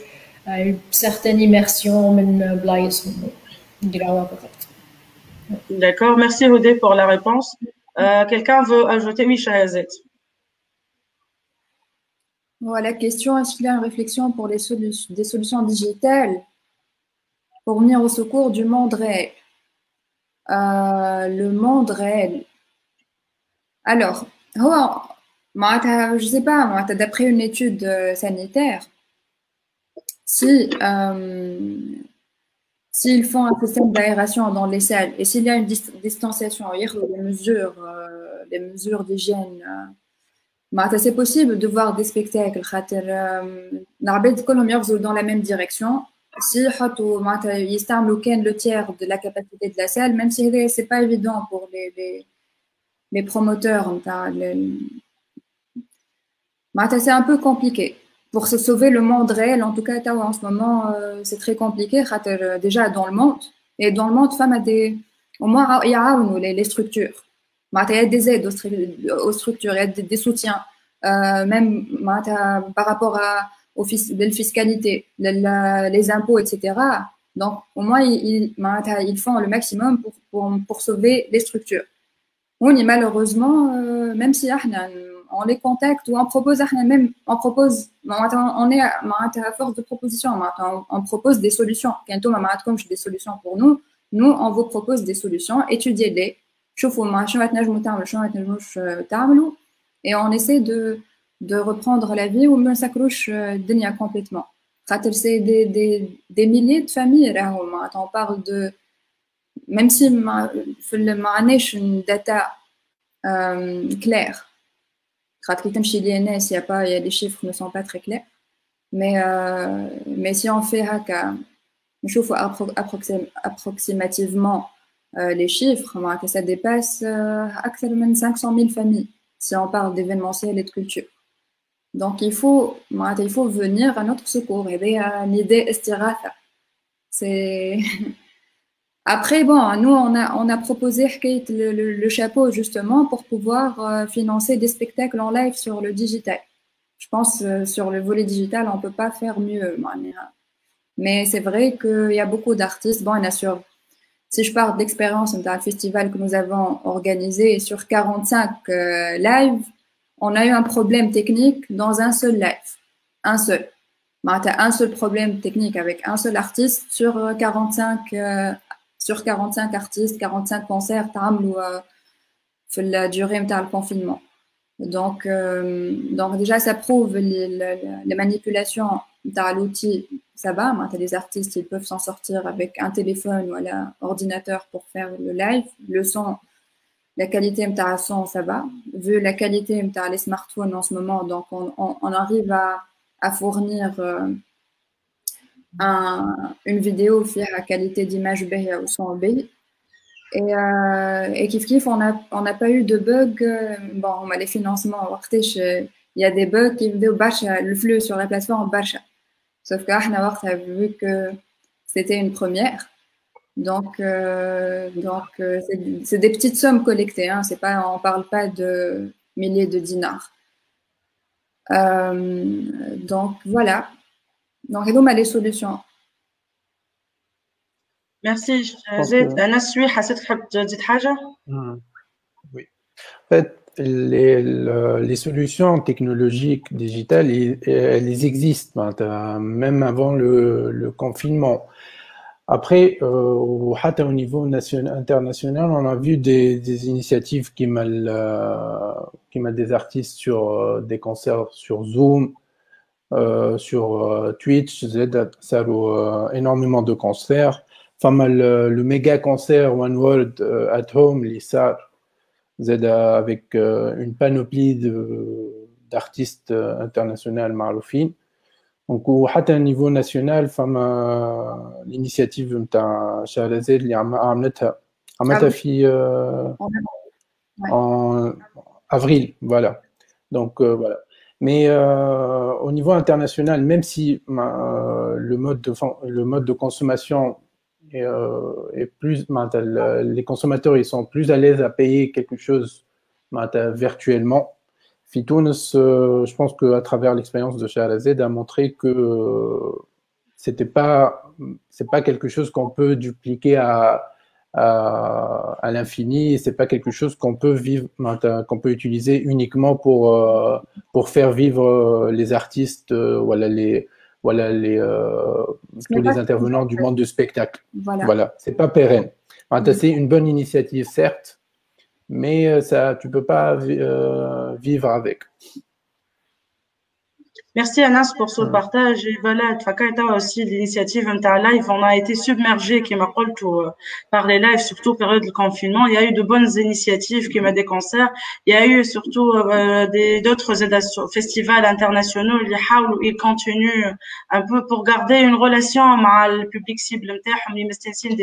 certaine immersion من بلايص يديروها بالضبط. D'accord, merci Hodé pour la réponse. Quelqu'un veut ajouter? Oui, Shahrazad. Voilà, question, est-ce qu'il y a une réflexion pour des solutions digitales pour venir au secours du monde réel? Le monde réel. Alors, je sais pas, d'après une étude sanitaire, s'ils font un système d'aération dans les salles et s'il y a une distanciation, des mesures d'hygiène, c'est possible de voir des spectacles. Dans la même direction. Si ils utilisent le tiers de la capacité de la salle, même si c'est pas évident pour les promoteurs, c'est un peu compliqué. Pour se sauver le monde réel, en tout cas, en ce moment, c'est très compliqué. Déjà dans le monde, et dans le monde, au moins, il y a les structures. Il y a des aides aux structures, il y a des soutiens, même par rapport à de la fiscalité, les impôts, etc. Donc, au moins, ils font le maximum pour sauver les structures. Malheureusement, même si on les contacte ou on propose même, on est à force de proposition, on propose des solutions. Quand on des solutions pour nous, on vous propose des solutions, étudiez-les, et on essaie de reprendre la vie ou on s'accroche complètement. C'est des milliers de familles, on parle de, même si on a une data claire, les chiffres ne sont pas très clairs, mais si on fait approximativement les chiffres, ça dépasse 500 000 familles si on parle d'événementiel et de culture. Donc il faut venir à notre secours, aider à une idée estirata. C'est après bon, nous on a proposé le chapeau justement pour pouvoir financer des spectacles en live sur le digital. Je pense sur le volet digital on peut pas faire mieux, mais c'est vrai qu'il y a beaucoup d'artistes. Bon, bien sûr, si je parle d'expérience d'un festival que nous avons organisé sur 45 lives, on a eu un problème technique dans un seul live, un seul. Un seul problème technique avec un seul artiste sur 45 artistes, 45 concerts في la durée du confinement. Donc déjà ça prouve les manipulations de l'outil, ça va. Les artistes ils peuvent s'en sortir avec un téléphone ou un ordinateur pour faire le live. Le son, la qualité de la son, ça va. Vu la qualité de les smartphones en ce moment, donc on arrive à fournir une vidéo qui a la qualité d'image béa ou son béa. Et kiff, on n'a pas eu de bug. Bon, les financements, il y a des bugs qui me le flux sur la plateforme barcha. Sauf qu'on a vu que c'était une première. Donc c'est des petites sommes collectées, hein. C'est pas, on parle pas de milliers de dinars. Donc voilà. Donc il y a les solutions. Merci. زيد أنس شوي حسيت تحب تزيد حاجة؟ Oui. En fait, les solutions technologiques digitales, elles existent même avant le confinement. Après, au niveau international, on a vu des initiatives qui mettent des artistes sur des concerts sur Zoom, sur Twitch, ça a énormément de concerts. Enfin, le méga concert One World at Home, l'ISAR, avec une panoplie d'artistes internationaux معروفين. Donc وحتى au niveau national فما l'initiative نتاع شهرزاد اللي عملتها في en avril, voilà. Donc voilà. Mais au niveau international, même si le mode de consommation est plus, les consommateurs ils sont plus à l'aise à payer quelque chose virtuellement. Fitounes, je pense qu'à travers l'expérience de Shahrazad a montré que c'est pas quelque chose qu'on peut dupliquer à l'infini. C'est pas quelque chose qu'on peut utiliser uniquement pour faire vivre les artistes, tous les intervenants du monde du spectacle. Voilà. C'est pas pérenne. C'est une bonne initiative, certes, mais tu peux pas vivre avec. Merci Anas pour ce partage. Et voilà, aussi l'initiative live, on a été submergé par les lives, surtout période de confinement. Il y a eu de bonnes initiatives qui mettent des concerts. Il y a eu surtout d'autres festivals internationaux. Ils continuent un peu pour garder une relation avec le public cible.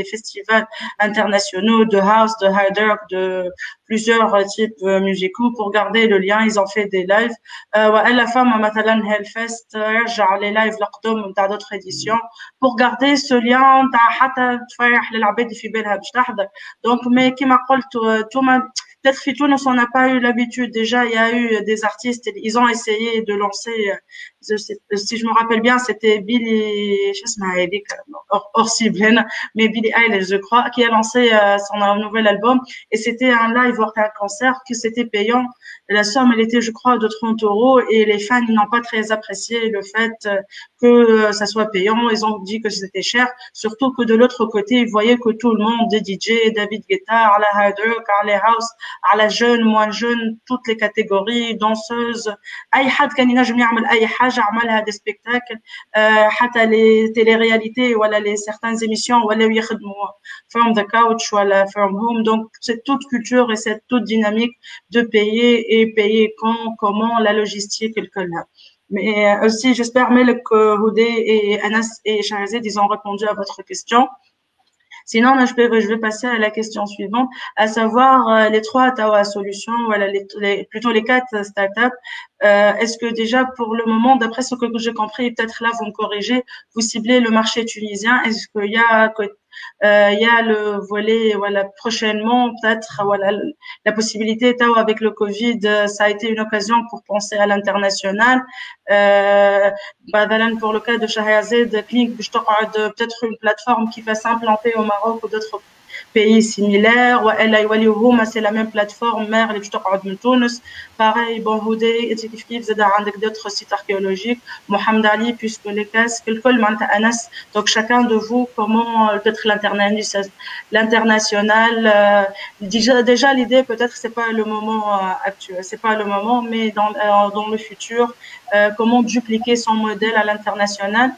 Des festivals internationaux de house, de hard rock, de plusieurs types musicaux pour garder le lien. Ils ont fait des lives. La femme, Hellfest, يرجع les lives القدم نتاع d'autres éditions pour garder ce lien نتاع حتى تفرح للعباد اللي في بالها باش تحضر. Donc mais كما قلت توما peut-être في تونس on n'a pas eu l'habitude. Déjà il y a eu des artistes, ils ont essayé de lancer si je me rappelle bien, c'était Billy, je sais pas, Orsi Ben, mais Billie Eilish, je crois, qui a lancé son nouvel album. Et c'était un live ou un concert que c'était payant. La somme, elle était, je crois, de 30 euros et les fans n'ont pas très apprécié le fait que ça soit payant. Ils ont dit que c'était cher. Surtout que de l'autre côté, ils voyaient que tout le monde, des DJ, David Guetta, Ala Hader, Carly House, Ala jeune, moins jeune, toutes les catégories, danseuses. أي حد كان ينجم يعمل أي حاجة عملها des spectacles. حتى les téléréalités ولا les certaines émissions ولاو يخدموا from the couch ولا from home. Donc, c'est toute culture et c'est toute dynamique de payer quand, comment, la logistique et le collab. Mais aussi, j'espère que Houdé et Anas et Shahrazad, ils ont répondu à votre question. Sinon, je vais passer à la question suivante, à savoir les trois Tawa solutions, voilà, plutôt les quatre startups. Est-ce que déjà, pour le moment, d'après ce que j'ai compris, peut-être là, vous me corrigez, vous ciblez le marché tunisien. Est-ce qu'il y a le volet, voilà, prochainement, peut-être, voilà, la possibilité, avec le Covid, ça a été une occasion pour penser à l'international. Pour le cas de Shahrazad, Click, peut-être une plateforme qui va s'implanter au Maroc ou d'autres pays similaires. C'est la même plateforme mère اللي باش تقعد من تونس. Pareil, bon, Houdé, كيف زاد عندك d'autres sites archéologiques, Mohamed Ali, puisque les casques, الكل معناتها Anas. Donc chacun de vous, comment peut-être l'international. Déjà l'idée peut-être c'est pas le moment actuel, c'est pas le moment, mais dans le futur, comment dupliquer son modèle à l'international.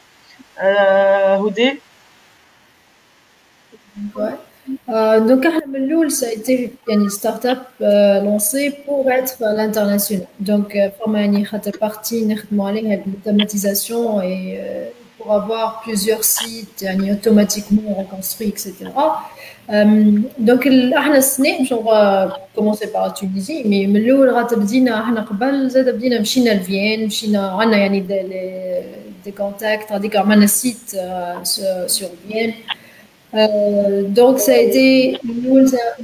Houdé. Ouais. Donc, Ahmed ça a été une start-up lancée pour être à l'international. Donc, il y a partie l'automatisation et pour avoir plusieurs sites automatiquement reconstruits, etc. Donc, on va commencer par la Tunisie, mais des contacts, des sites sur Vienne. Donc, ça a été,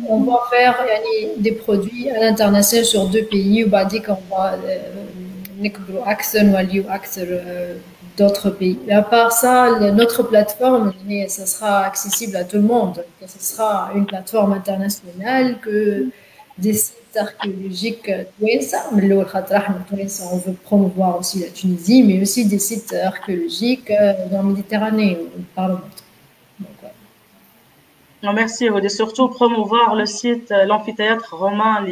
on va faire des produits à l'international sur 2 pays, ou dès qu'on va d'autres pays. Et à part ça, notre plateforme, ça sera accessible à tout le monde. Ce sera une plateforme internationale que des sites archéologiques, on veut promouvoir aussi la Tunisie, mais aussi des sites archéologiques dans la Méditerranée, par le monde. Non, merci, et surtout promouvoir le site, l'amphithéâtre romain,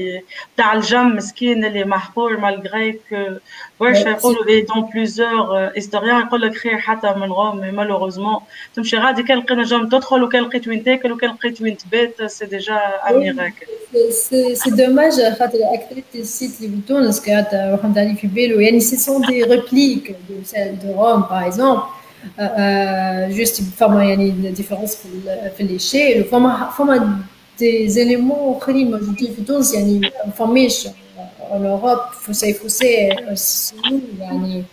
تاع الجم مسكين اللي محفور malgré que برشا يقولوا et dans plusieurs historiens يقول لك خير حتى من روم. mais malheureusement تمشي غادي كان لقينا جم تدخل وكان لقيت وين تاكل وكان لقيت وين تبات. c'est déjà un miracle. C'est dommage خاطر اكثرية السيت اللي بتونس قاعدة وحمد علي في بالو يعني ce sont des répliques de celles de Rome par exemple. Juste il y a une différence في l'échelle. des éléments اخرين موجودين في تونس يعني ما فماش en Europe. فسي يعني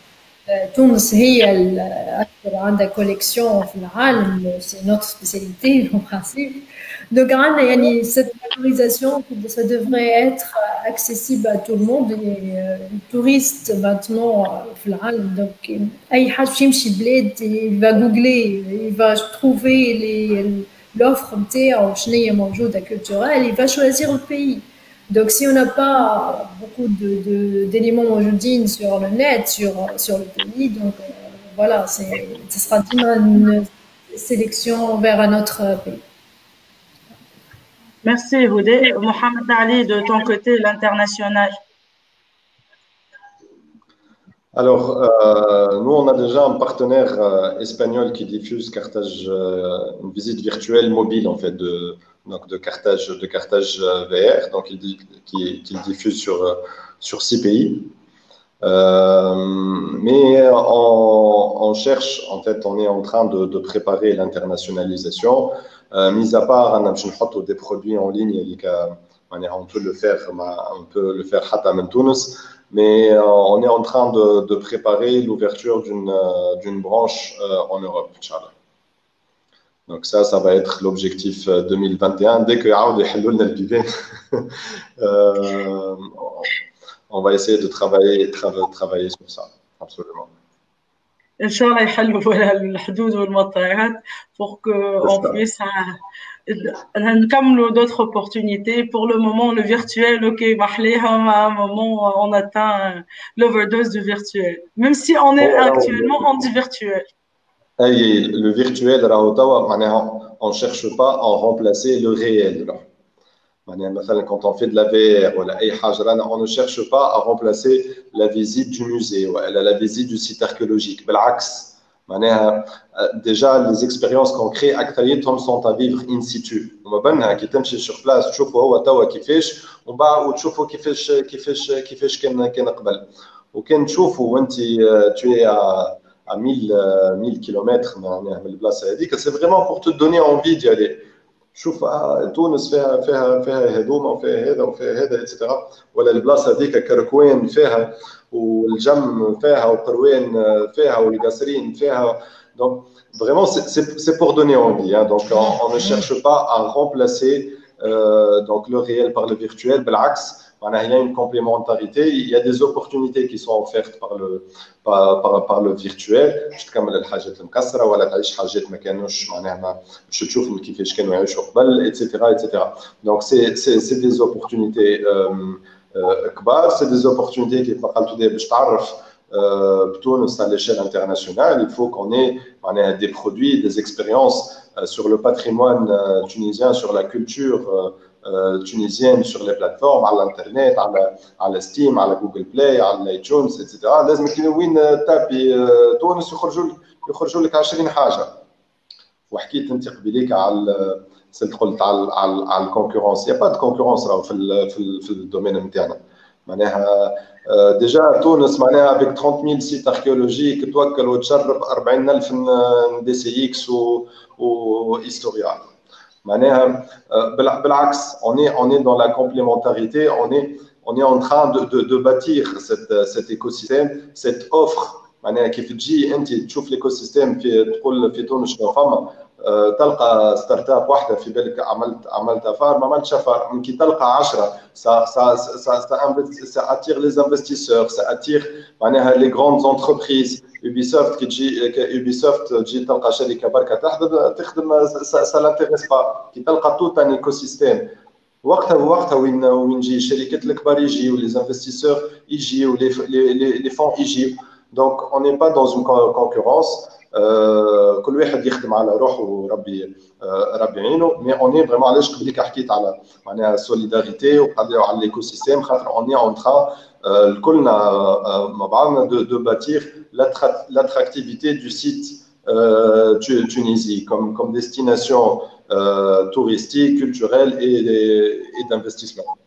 تونس هي الاكثر عندها كوليكسيون في العالم. c'est notre spécialité en principe. Donc يعني cette valorisation ça devrait être accessible à tout le monde. Les touristes maintenant في العالم donc اي حد يمشي بلاد il va googler, il va trouver l'offre نتاعو شنو هي موجوده culturelle, il va choisir le pays. Donc, si on n'a pas beaucoup d'éléments موجودين sur le net, sur le pays, donc voilà, ce sera une sélection vers un autre pays. Merci, Houdé. Mohamed Ali, de ton côté, l'international. Alors, nous, on a déjà un partenaire espagnol qui diffuse Carthage, une visite virtuelle mobile, en fait, de Carthage VR, donc qu'il diffuse sur 6 pays. Mais on cherche, en fait, on est en train de préparer l'internationalisation. Mis à part, on a des produits en ligne, on peut le faire حتى من تونس. Mais on est en train de préparer l'ouverture d'une branche en Europe, Inch'Allah. Donc ça va être l'objectif 2021. Dès que on va essayer de travailler sur ça, absolument. Inch'Allah, يحلوا voilà الحدود والمطارات pour C'est qu'on ça. puisse نكملوا d'autres opportunités. Pour le moment, le virtuel, ok, محليهم, à un moment, on atteint l'overdose du virtuel. Même si on est هو actuellement en du virtuel. le virtuel, راهو توا معناها on cherche pas à en remplacer le réel. معناها مثلا quand on fait de la VR ولا أي حاجة on ne cherche pas à remplacer la visite du musée ou la visite du site archéologique. بالعكس معناها déjà les expériences qu'on crée أكثريتهم sont à vivre in situ. وما بالنا كي تمشي sur place تشوفوا هو توا كيفاش ومن بعد وتشوفوا كيفاش كان قبل. وكان تشوفوا وانت tu es à 1000 km معناها من البلاصة هذيك c'est vraiment pour te donner envie d'y aller. شوف تونس فيها هدومه وفيها هذا وفيها هذا اتسيتيرا ولا البلاصه هذيك كركوين فيها والجم فيها وقروين فيها والقصرين فيها donc vraiment c'est pour donner envie hein. Donc on ne cherche pas à remplacer donc le réel par le virtuel بالعكس معناها il y a une complémentarité, il y a des opportunités qui sont offertes par le virtuel باش تكمل الحاجات المكسره ولا تعيش حاجات ما كانوش معناها باش تشوف كيفاش كانوا يعيشوا قبل اتسيتيرا. Donc c'est des opportunités كبار, c'est des opportunités qui قلت باش تعرف بتونس à l'échelle internationale. Il faut qu'on ait des produits, des expériences sur le patrimoine tunisien, sur la culture tunisienne, sur les plateformes, à l'internet, à la Steam, à la Google Play, à l'iTunes, etc. لازم كي وين تابي تونس يخرجوا لك 20 حاجه. وحكيت انت قبيليك على قلت على الكونكورونس. Il n'y a pas de concurrence في الدومين نتاعنا. معناها ديجا تونس معناها avec 30 000 sites archéologiques توكل وتجرب 40,000 دي سي اكس وهيستوريال. معناها بالعكس on est dans la complémentarité, on est en train de bâtir cet écosystème, cette offre. معناها كيف تجي انت تشوف l'écosystème تقول في تونس شنو فما تلقى ستارت اب واحده في بالك عملت فار ما عملتش فار. من كي تلقى 10 ça attire les investisseurs, ça attire معناها les grandes entreprises. Ubisoft كي تجي Ubisoft تجي تلقى شركه بركه تخدم ça l'intéresse pas. كي تلقى tout un écosystème وقتها وين يجي الشركات الكبار يجيو les investisseurs يجيو les fonds يجيو. Donc on n'est pas dans une concurrence. كل واحد يخدم على روحه وربي يعينه. Mais on est vraiment علاش قبليك حكيت على معناها solidarité وعلى l'écosystème خاطر on est en train كلنا مع بعضنا de bâtir l'attractivité du site Tunisie comme destination touristique, culturelle et d'investissement.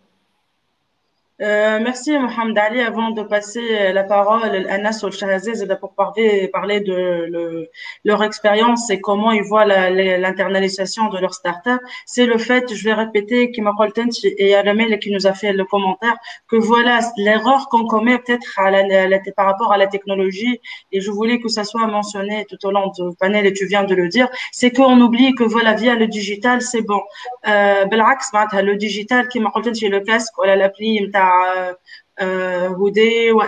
Merci Mohamed Ali. Avant de passer la parole à Anas ou Shahazez pour parler de leur expérience et comment ils voient l'internalisation de leur start-up, c'est le fait, je vais répéter, qui m'a et Alamel qui nous a fait le commentaire, que voilà l'erreur qu'on commet peut-être par rapport à la technologie, et je voulais que ça soit mentionné tout au long du panel et tu viens de le dire, c'est qu'on oublie que voilà via le digital c'est bon. بالعكس معناتها le digital qui m'a dit le casque ou l'appli Houdé ou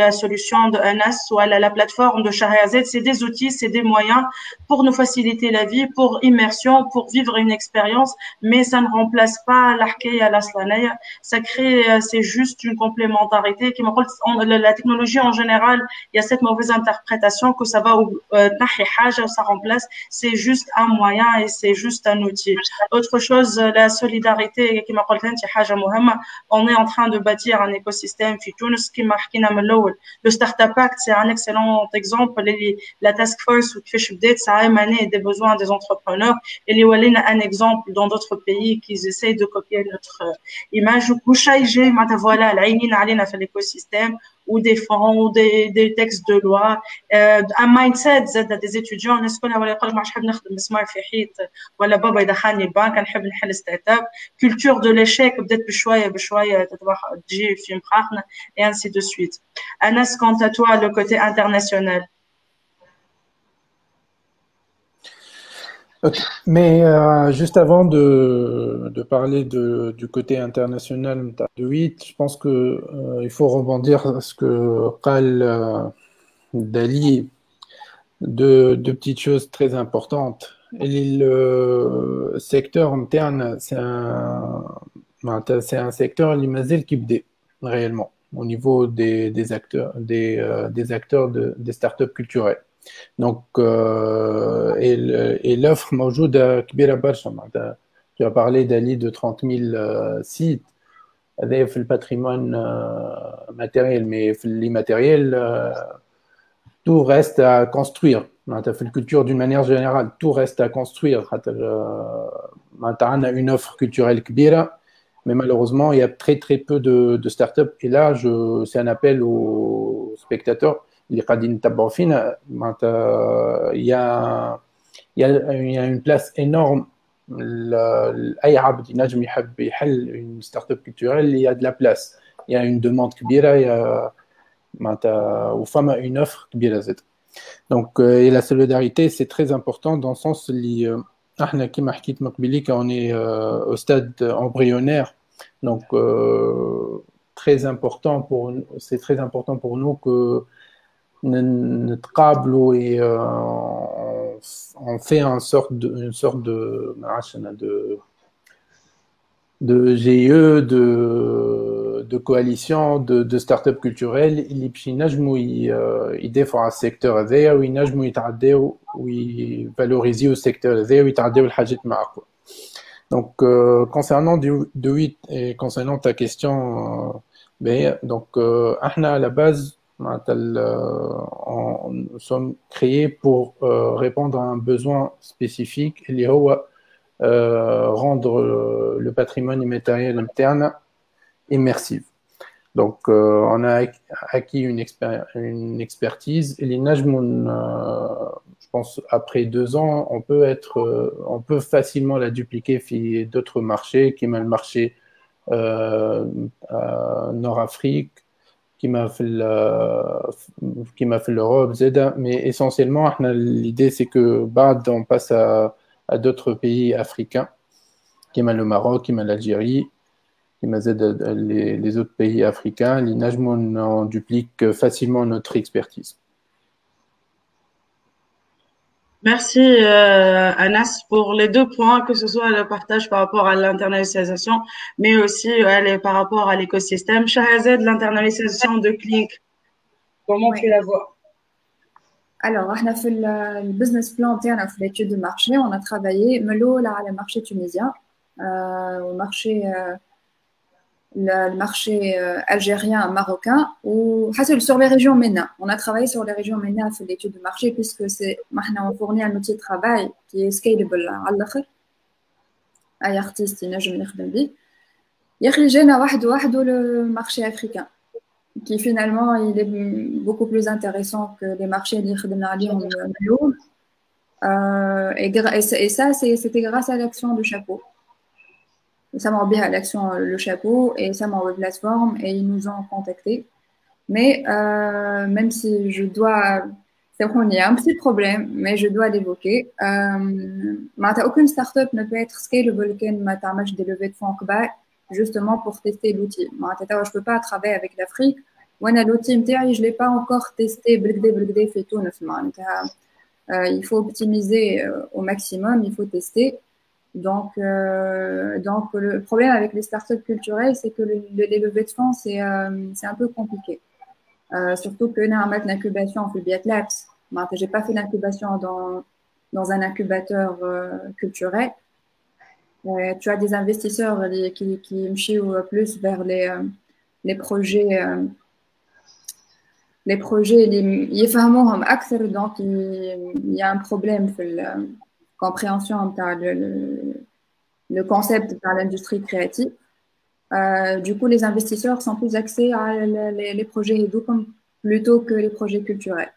la solution de Anas ou la plateforme de Shahrazad, c'est des outils, c'est des moyens pour nous faciliter la vie, pour immersion, pour vivre une expérience, mais ça ne remplace pas l'ahkaya à la slanaya. Ça crée, c'est juste une complémentarité qui me la technologie en général, il y a cette mauvaise interprétation que ça va ça remplace, c'est juste un moyen et c'est juste un outil. Autre chose, la solidarité qui m'a on est en train de bâtir un écosystème في تونس كما حكينا من الاول. Le Startup Act, c'est un excellent exemple. La task force وكيفاش بدات ça a émané des besoins des entrepreneurs. اللي ولينا un exemple dans d'autres pays qui essayent de copier notre image. وكل شيء جاي معناتها فوالا العينين علينا في l'écosystème ou des fonds ou des textes de loi, un mindset زاد des étudiants. الناس كلها ولا يقول لك ما عادش نحب نخدم سمارت في حيط ولا بابا يدخلني البنك نحب نحل ستارت اب. culture de l'échec بدات بشويه تجي في مخاخنا et ainsi de suite. Anas, quant à toi, le côté international. Okay. Mais juste avant de parler du côté international de 8, je pense que il faut rebondir à ce que قال Dali deux petites choses très importantes. Le secteur interne, c'est un secteur qui بدأ réellement au niveau des acteurs, des acteurs des startups culturelles. Donc, et l'offre موجودة كبيرة برشا. Tu as parlé d'Ali de 30 000 sites. هذا في الباتريمون matériel, mais في l'immatériel, tout reste à construire. Dans la culture d'une manière générale, tout reste à construire. On a une offre culturelle كبيرة, mais malheureusement, il y a très très peu de startups. Et là, c'est un appel aux spectateurs. Il y a une place énorme. أي عبد ينجم يحب يحل une startup culturelle, il y a de la place. Il y a une demande كبيرة, il y a وفما une offre كبيرة زاد. Donc, et la solidarité, c'est très important dans le sens où احنا كيما حكيت من قبيلي on est au stade embryonnaire. Donc, c'est très important pour nous que نتقابلوا et on fait une sorte de GIE, de coalition, de start-up culturelle اللي باش ينجموا يدافعوا على السيكتور هذايا وينجموا يتعداو ويفالوريزيو السيكتور هذايا ويتعداو الحاجات مع أقوى. Donc, concernant Duit et concernant ta question, donc, à la base, nous sommes créés pour répondre à un besoin spécifique, qui est rendre le patrimoine immatériel interne immersif. Donc, on a acquis une expertise. Et les je pense, après 2 ans, on peut facilement la dupliquer sur d'autres marchés, qui m'a le marché Nord-Afrique, qui m'a fait l'Europe, mais essentiellement, l'idée c'est que on passe à d'autres pays africains, qui m'a le Maroc, qui m'a l'Algérie, qui m'a les autres pays africains. On duplique facilement notre expertise. Merci Anas pour les 2 points, que ce soit le partage par rapport à l'internalisation, mais aussi par rapport à l'écosystème. Shahazed, l'internalisation de Clink, comment tu la vois? Alors, on a fait le business plan, on a fait l'étude de marché, on a travaillé sur le marché tunisien, le marché algérien, marocain, ou sur les régions MENA. On a travaillé sur les régions MENA sur l'étude de marché, puisque on fournit un outil de travail qui est scalable à l'autre. أي artiste ينجم يخدم بيه. يخرجنا وحده le marché africain, qui finalement il est beaucoup plus intéressant que les marchés اللي خدمنا عليهم اليوم. Et ça, c'était grâce à l'action de Chapeau. Ça m'a envoyé à l'action le Chapeau et ça m'a envoyé plateforme et ils nous ont contactés. Mais même si je dois, c'est vrai, il y a un petit problème, mais je dois l'évoquer. Aucune startup ne peut être scalable quand tu as des levées de fonds justement pour tester l'outil. Je ne peux pas travailler avec l'Afrique. L'outil, je ne l'ai pas encore testé. Il faut optimiser au maximum, il faut tester. Donc, le problème avec les startups culturelles, c'est que les levées de fonds, c'est un peu compliqué. Surtout que nous avons l'incubation en Fulbiat Labs. Je n'ai pas fait l'incubation dans un incubateur culturel. Tu as des investisseurs qui marchent plus vers les projets. Les projets, donc il y a un problème sur la compréhension de le concept de l'industrie créative. Du coup, les investisseurs sont plus axés à les projets EduCom plutôt que les projets culturels.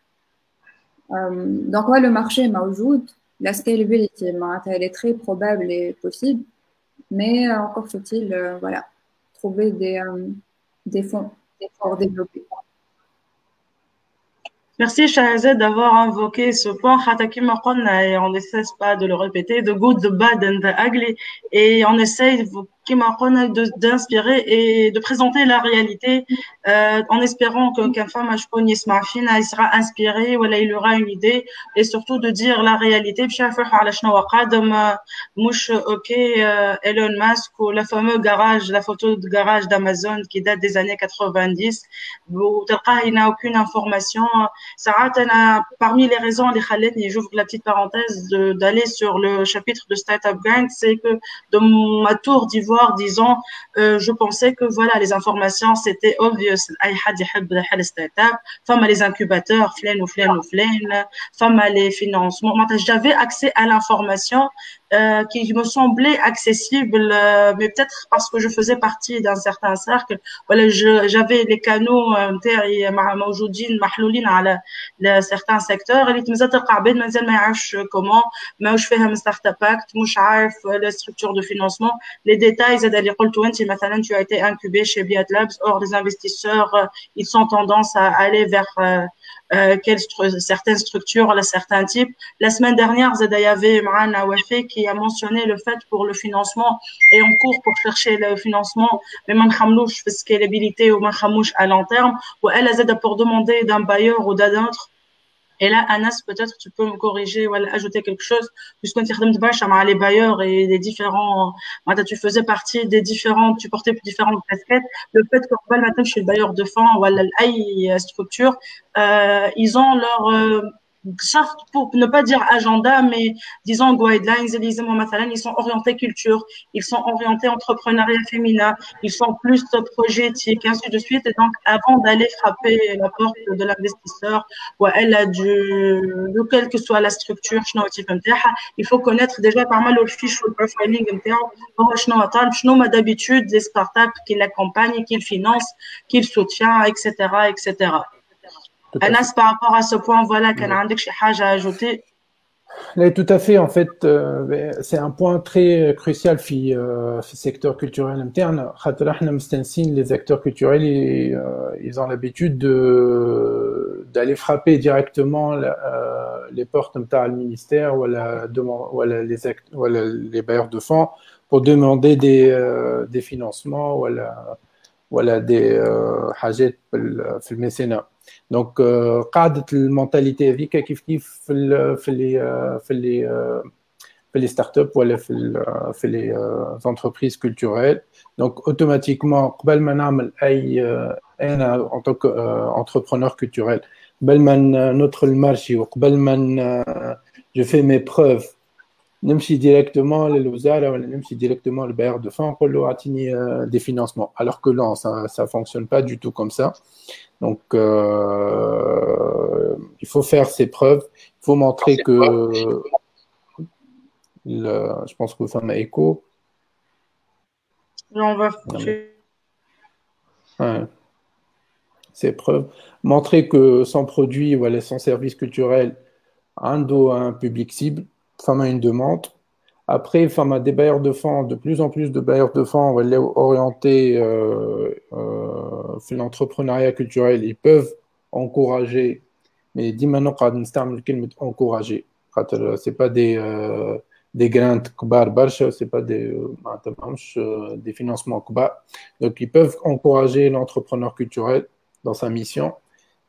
Donc, le marché mawjoud, la scalability, elle est très probable et possible, mais encore faut-il trouver des fonds pour développer. Merci Shahazed d'avoir invoqué ce point. Et on ne cesse pas de le répéter, the good, the bad and the ugly. Et on essaye d'inspirer et de présenter la réalité en espérant qu'un femme il sera inspiré ou il aura une idée et surtout de dire la réalité ok Elon Musk ou la fameuse garage, la photo de garage d'Amazon qui date des années 90 où il n'a aucune information. Parmi les raisons les خلتني j'ouvre la petite parenthèse d'aller sur le chapitre de Startup Gang, c'est que de ma tour d'ivoire, disons, je pensais que voilà, les informations c'était obvious. أي حد يحب يحل startup, femme les incubateurs, femme les financements. J'avais accès à l'information qui me semblait accessible, mais peut-être parce que je faisais partie d'un certain cercle. Voilà, j'avais les canaux نتاعي موجودين محلولين على certains secteurs اللي تمزال تلقى عباد مازال ما يعرفش كومون ماهوش فاهم ستارت اب اكت مش عارف لا ستركتور دو فينانسمون لي ديتاي زاد اللي قلتو انت مثلا tu as été incubé chez Biat Labs. Or les investisseurs ils sont tendance à aller vers certaines structures, certains types. La semaine dernière, il y avait Marana Wafé qui a mentionné le fait pour le financement et en cours pour chercher le financement, mais man khamlouch scalabilité ou man khamouch à long terme, ou elle a pour demander d'un bailleur ou d'un autre. Et là, Anas, peut-être tu peux me corriger ou ajouter quelque chose, puisqu'on tire les bailleurs et les différents, tu faisais partie des différentes, tu portais différentes casquettes. Le fait que maintenant je suis le bailleur de fonds ou la structure, ils ont leur charte, pour ne pas dire agenda, mais disons guidelines, ils sont orientés culture, ils sont orientés entrepreneuriat féminin, ils sont plus projet éthique, ainsi de suite. Et donc, avant d'aller frapper la porte de l'investisseur, ou elle a de quelle que soit la structure, il faut connaître déjà pas mal le fiche ou le profiling, d'habitude les startups qui l'accompagnent, qui le financent, qui le soutiennent, etc., etc. Anas, par rapport à ce point, voilà, qu'elle a un à ajouter. Là, tout à fait. En fait, c'est un point très crucial dans le secteur culturel interne. Les acteurs culturels, ils ont l'habitude d'aller frapper directement les portes du ministère ou les bailleurs de fonds pour demander des financements ou des حاجات في الميcénat. Donc قاعدة المونتاليتي هذيك كيف في les startups ولا في les entreprises culturelles. Donc automatiquement قبل ما نعمل أنا en tant qu'entrepreneur culturel قبل ما ندخل المارشي وقبل ما je fais mes preuves نمشي directement للوزارة ولا نمشي directement للبايع de fonds نقول له اعطيني des financements. Alors que non, ça fonctionne pas du tout comme ça. Donc, il faut faire ses preuves. Il faut montrer que je pense que ça m'a écho. On va ouais. Ses preuves. Montrer que son produit ou son service culturel a un public cible, femme a une demande. Après, femme a des bailleurs de fonds, de plus en plus de bailleurs de fonds orientés في l'entrepreneuriat culturel, ils peuvent encourager, mais dis maintenant qu'on نستعمل كلمة encourager. C'est pas des grants كبار برشا, c'est pas des financements كبار. Donc ils peuvent encourager l'entrepreneur culturel dans sa mission,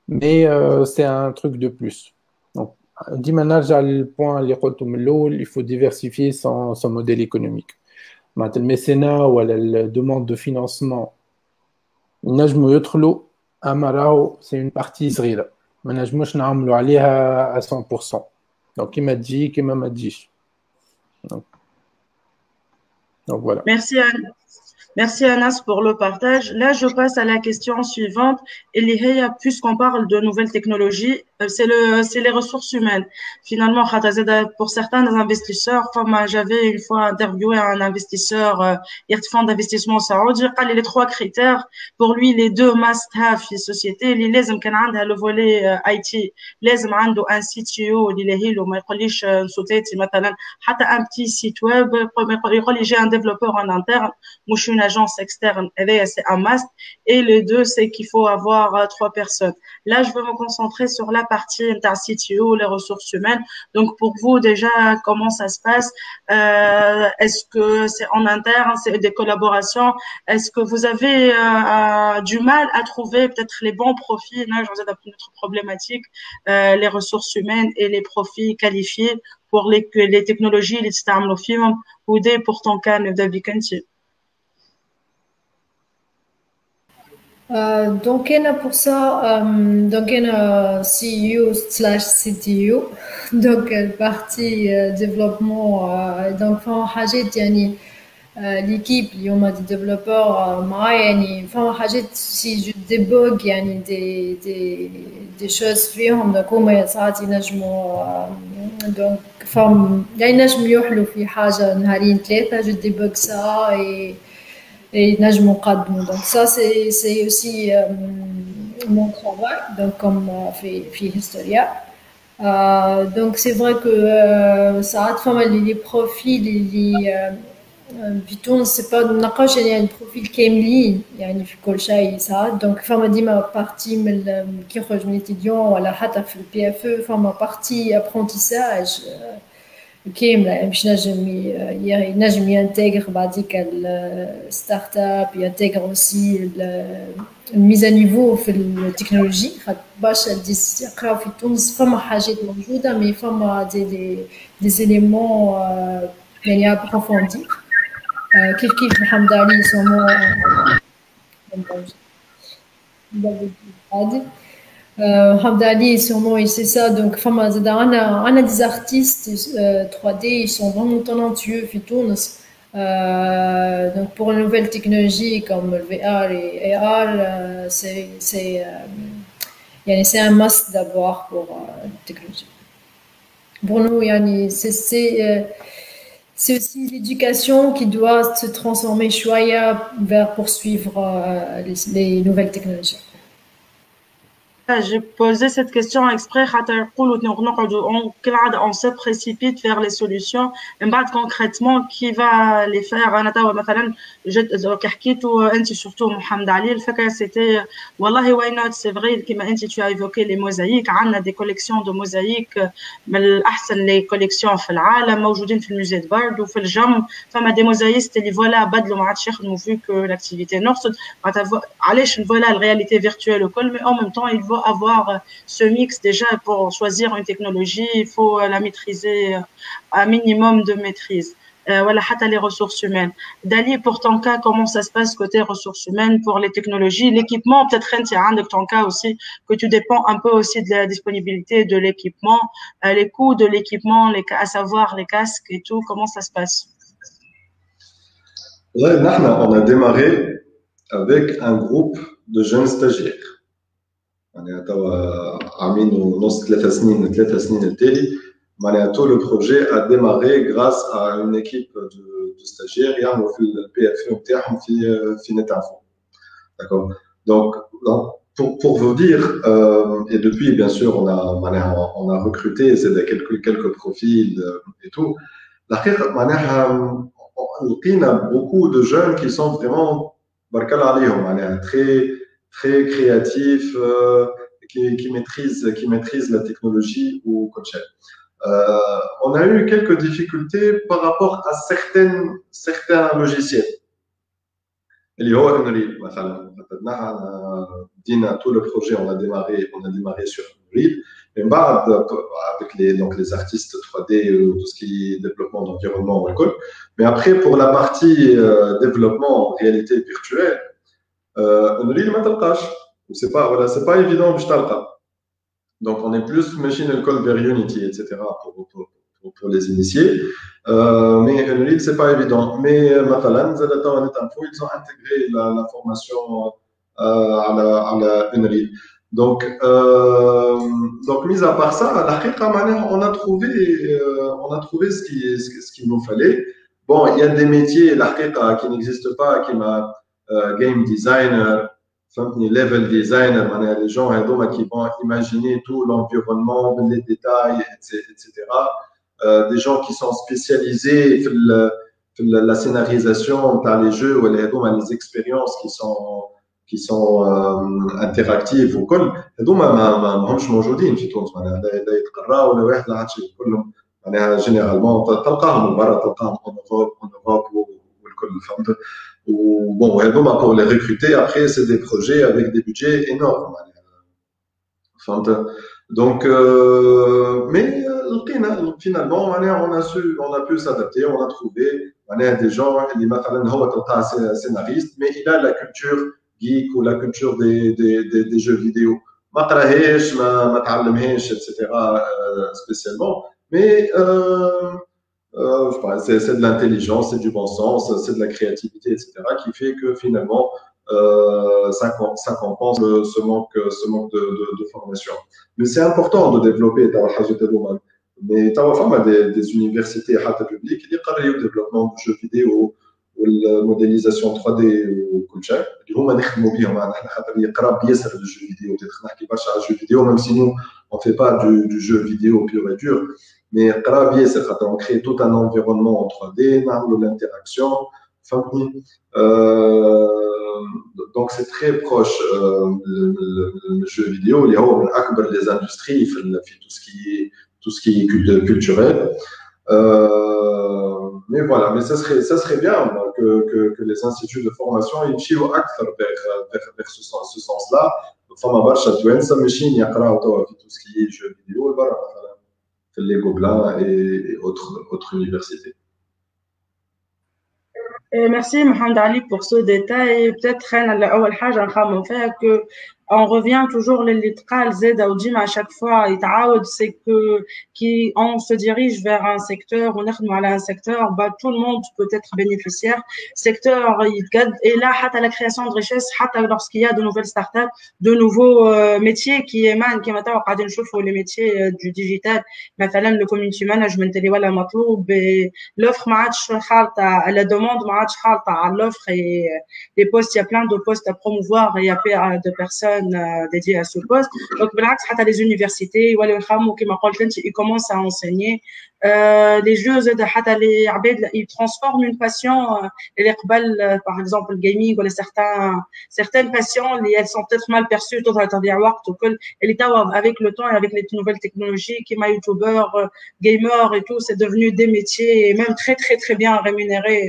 mais c'est un truc de plus. Donc ديما نرجع للبوان اللي قلته من الأول, il faut diversifier son modèle économique. معناتها الميcénat ولا الدوموند دو فينانسمون نجموا يدخلوا اما راهو سي اون بارتي صغيره ما نجموش نعملوا عليها 100%. دونك كيما تجي كيما ما تجيش. Donc voilà. Merci Anas pour le partage. Là, je passe à la question suivante. Puisqu'on parle de nouvelles technologies, c'est les ressources humaines. Finalement, pour certains investisseurs, comme j'avais une fois interviewé un investisseur, fonds d'investissement saoudien, les 3 critères, pour lui, les 2 must-have في société, اللي لازم كان عندها le volet IT, لازم عنده un CTO اللي هيلو ما يقوليش نسوتاتي مثلا حتى un petit site web, يقول لي j'ai un développeur en interne, moi je suis une agence externe, c'est un must. Et le 2, c'est qu'il faut avoir 3 personnes. Là, je veux me concentrer sur la partie inter CTO, les ressources humaines. Donc pour vous déjà, comment ça se passe? Est-ce que c'est en interne, c'est des collaborations? Est-ce que vous avez du mal à trouver peut-être les bons profils? Là, je vous ai appris notre problématique, les ressources humaines et les profils qualifiés pour les technologies اللي تستعملوا فيهم ودي pourtant كان نبدا بك انت. Donc, pour ça, donc, CEO slash CTO, donc, partie développement, donc, l'équipe, il y a des développeurs, enfin, si je débug, il y a des choses فيهم, donc, هما ساعات ينجموا, donc, enfin, ينجموا يحلوا في حاجة نهارين ثلاثة, je débug ça et نجموا نقدموا. Donc ça c'est aussi mon travail, donc comme في Historia. Donc c'est vrai que ça a les profils في تونس c'est pas نلقاوش يعني البروفيل كاملين يعني في كل شيء ساعات. donc فما ديما بارتي من كي يخرج من الاتيديون ولا حتى في البي اف او فما بارتي ابرونتيساج كامله باش ينجم ينتجر بعديك الستارت اب ينتجر اوسي الميزا نيفو في التكنولوجي. باش يقراو في تونس فما حاجات موجوده مي فما دي زيليمون يعني ابروفوندي كيف محمد علي سومو محمد علي sûrement c'est ça. donc فما زاد عنا des artistes 3D, ils sont vraiment talentueux في تونس. donc pour une nouvelle technologie comme le VR et AR, c'est un must d'avoir pour la technologie. Pour nous, c'est aussi l'éducation qui doit se transformer شوية vers poursuivre les nouvelles technologies. J'ai posé cette question exprès on se précipite vers les solutions et concrètement qui va les faire. مثلا حكيتوا انت surtout محمد علي الفكره c'était والله why not. c'est vrai كما انت tu as évoqué les mosaïques. عندنا des collections de mosaïques من احسن les collections في العالم موجودين في الموزي de Bardo وفي الجم. فما des mosaïstes اللي voilà بدلوا ما عادش يخدموا vu que l'activité نرصد علاش voilà la réalité virtuelle وكل. mais en même temps il faut avoir ce mix déjà. pour choisir une technologie il faut la maîtriser, un minimum de maîtrise. Voilà, حتى les ressources humaines. Dali, pour ton cas, comment ça se passe côté ressources humaines pour les technologies, l'équipement? Peut-être de ton cas aussi, que tu dépends un peu aussi de la disponibilité de l'équipement, les coûts de l'équipement, à savoir les casques et tout. Comment ça se passe? Ouais, on a démarré avec un groupe de jeunes stagiaires. معناها توا عامين ونص 3 سنين التالي. معناها tout le projet a démarré grâce à une équipe de stagiaires يعملوا في البي اف او نتاعهم في نت انفو. D'accord. Donc pour vous dire, et depuis bien sûr on a recruté quelques profils et tout. الحقيقة معناها لقينا beaucoup de jeunes qui sont vraiment بارك الله عليهم معناها très créatif, qui maîtrise la technologie ou coach. On a eu quelques difficultés par rapport à certains logiciels. اللي هو Unreal مثلا. Tout le projet on a démarré sur Unreal. Mais avec les artistes 3D, tout ce qui est développement d'environnement ou alcool. Mais après pour la partie développement en réalité virtuelle, Unreal ما تلقاش. c'est pas évident باش تلقى. donc on est plus machine code vers Unity etc. pour les initiés. mais Unreal c'est pas évident. mais مثلا ils ont intégré la formation à la Unreal. donc mis à part ça, on a trouvé ce qu'il nous fallait. Bon, il y a des métiers qui n'existent pas, qui m'a game designer, level designer, les gens qui vont imaginer tout l'environnement, les détails, etc. Des gens qui sont spécialisés dans la scénarisation dans les jeux ou les expériences qui sont انتراكتيف وكل هذوما ماهمش موجودين في تونس معناها لا يتقراو ولا واحد لا عاد شيء كلهم معناها جينيرالمون تلقاهم من برا تلقاهم اون اوروب والكل فهمت وبون هذوما pour les recruter après c'est des projets avec des budgets énormes معناها فهمت donc mais finalement on a pu s'adapter on a trouvé des gens اللي مثلا هو تلقاه scénariste mais il a la culture geek ou la culture des jeux vidéo ما قراهاش ما تعلمهاش etc spécialement mais c'est de l'intelligence, c'est du bon sens, c'est de la créativité, etc., qui fait que finalement, ça compense ce manque de formation. Mais c'est important de développer mais des universités publiques qui ont le développement du jeu vidéo ou la modélisation 3D ou كل شيء اللي هما نخدموا بهم احنا خاطر يقرا بياسر الجو فيديو نحكي برشا على الجو فيديو même si nous on fait pas du jeu vidéo pur et dur mais قرا بياسر خاطر on crée tout un environnement en 3D نعملوا l'interaction فهمتني donc c'est très proche le jeu vidéo اللي هو من اكبر les industries في tout ce qui est culturel mais voilà, mais ça serait bien que les instituts de formation يمشيوا أكثر vers ce sens-là. فما برشا توانسة ماشيين يقراو توا في tout ce qui est jeux vidéo برا مثلا في les Gobelins et autres universités. Merci Mohamed Ali pour ce détail. Peut-être أول حاجة نخمم فيها que on revient toujours les litqal zeda ou dim à chaque fois يتعاود c'est que on se dirige vers un secteur on نخدموا على un secteur bah tout le monde peut être bénéficiaire secteur يتقد et là حتى la création de richesse حتى lorsqu'il y a de nouvelles startups de nouveaux métiers qui émanent كما توا قاعدين نشوفوا les métiers du digital مثلا le community management اللي ولا مطلوب l'offre ما عادش خالطة la demande ما عادش خالطة على l'offre et les postes il y a plein de postes à promouvoir et il y a de personnes dédiées à ce poste. Donc, les universités, ils commencent à enseigner. Les jeux, ils transforment une passion. Par exemple, le gaming, ou certaines passions, elles sont peut-être mal perçues. Avec le temps et avec les nouvelles technologies, qui ma youtubeur, gamer et tout, c'est devenu des métiers, et même très, très, très bien rémunérés.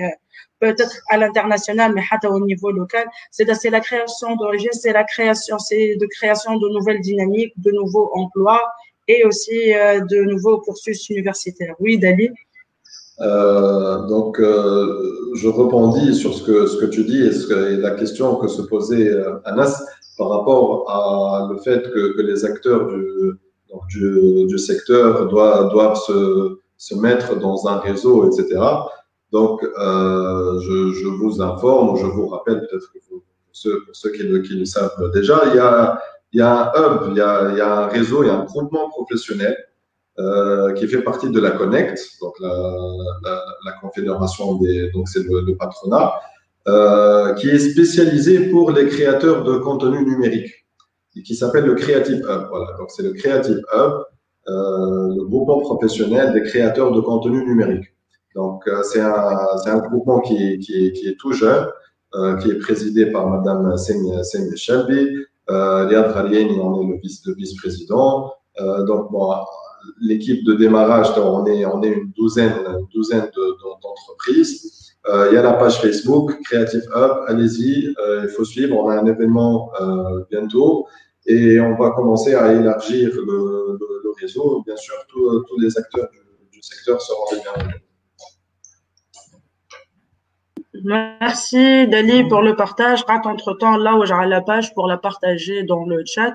Peut-être à l'international, mais au niveau local, c'est la création de richesse, c'est de création de nouvelles dynamiques, de nouveaux emplois et aussi de nouveaux cursus universitaires. Oui, Dali. Donc, je rebondis sur ce que tu dis et la question que se posait Anas par rapport à le fait que les acteurs du secteur doivent se mettre dans un réseau, etc. Donc, je vous informe, je vous rappelle, peut-être que pour ceux qui le savent déjà, il y a un hub, il y a un réseau, il y a un groupement professionnel qui fait partie de la Connect, donc la confédération donc c'est le patronat, qui est spécialisé pour les créateurs de contenu numérique, et qui s'appelle le Creative Hub. Voilà, donc c'est le Creative Hub, le groupement professionnel des créateurs de contenu numérique. Donc, c'est un groupement qui est tout jeune, qui est présidé par Madame Semia Shelby. Riyad Ghaliani en est le vice-président. Donc, bon, l'équipe de démarrage, on est une douzaine d'entreprises. Il y a la page Facebook, Creative Hub, allez-y, il faut suivre. On a un événement bientôt et on va commencer à élargir le réseau. Bien sûr, tous les acteurs du secteur seront les bienvenus. Merci Dali pour le partage. Rate entre-temps là où j'ai la page pour la partager dans le chat.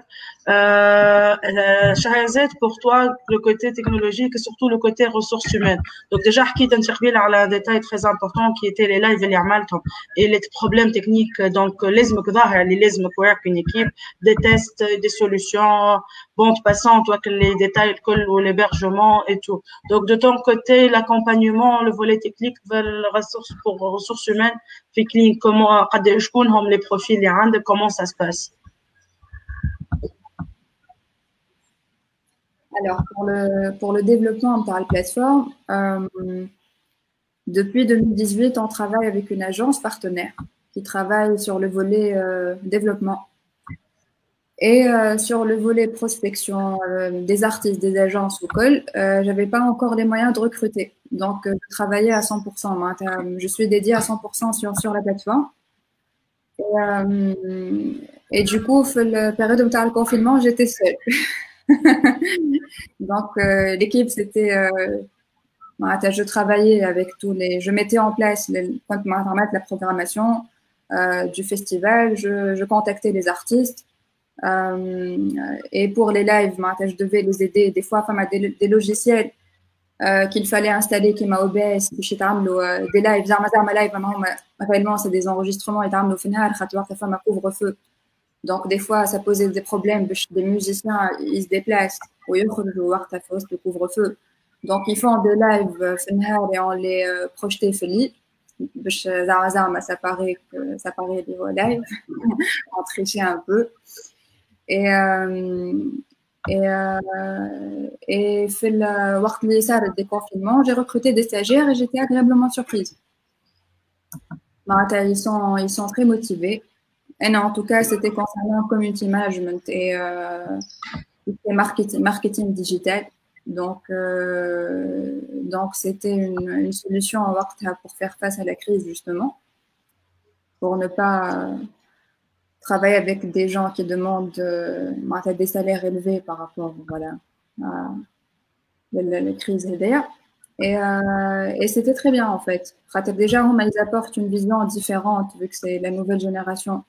Shahrazad, pour toi, le côté technologique et surtout le côté ressources humaines. Donc déjà, un détail très important qui était les lives et les problèmes techniques. Donc, une équipe, des tests, des solutions, bande passante, les détails, l'hébergement et tout. Donc, de ton côté, l'accompagnement, le volet technique, pour ressources humaines, comment les profils, comment ça se passe? Alors, pour le développement par la plateforme, depuis 2018, on travaille avec une agence partenaire qui travaille sur le volet développement. Et sur le volet prospection des artistes, des agences ou col, j'avais pas encore les moyens de recruter. Donc, je travaillais à 100%. Je suis dédiée à 100% sur la plateforme. Et du coup, la période de le confinement, j'étais seule. Donc, l'équipe, c'était... je travaillais avec tous les... Je mettais en place la programmation du festival. Je contactais les artistes. Et pour les lives, je devais les aider. Des fois, des logiciels qu'il fallait installer qui m'a OBS, des lives, réellement, c'est des enregistrements et au final, un couvre-feu. Donc, des fois, ça posait des problèmes. Des musiciens, ils se déplacent ou ils le couvre-feu. Donc, ils font des lives et on les projetait feliz. Ça paraît des live. On trichait un peu. Et fait le déconfinement, j'ai recruté des stagiaires et j'étais agréablement surprise. Ils sont très motivés. Et non, en tout cas, c'était concernant community management et marketing digital. Donc c'était une solution pour faire face à la crise, justement, pour ne pas travailler avec des gens qui demandent des salaires élevés par rapport à la crise d'ailleurs. Et c'était très bien, en fait. Déjà, ils apportent une vision différente, vu que c'est la nouvelle génération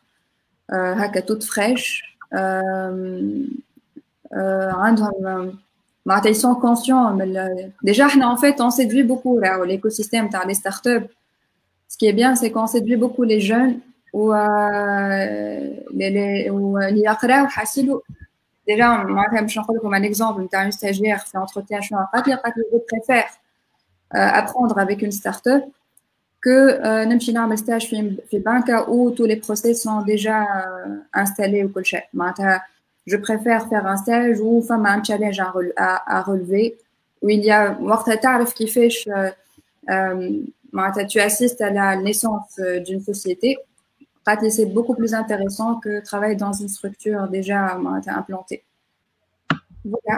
toute fraîche. Ils sont conscients. Déjà, en fait, on séduit beaucoup l'écosystème des startups. Ce qui est bien, c'est qu'on séduit beaucoup les jeunes ou les يقراو حاسيلو déjà معناتها باش نقول لكم un exemple نتاع une stagiaire في entretien شنو قالت لي je préfère apprendre avec une start-up que نمشي نعمل stage في banque où tous les process sont déjà installés وكل شيء معناتها je préfère faire un stage où فما un challenge à relever où il y a وقتها تعرف كيفاش معناتها tu assistes à la naissance d'une société. C'est beaucoup plus intéressant que travailler dans une structure déjà implantée. Voilà.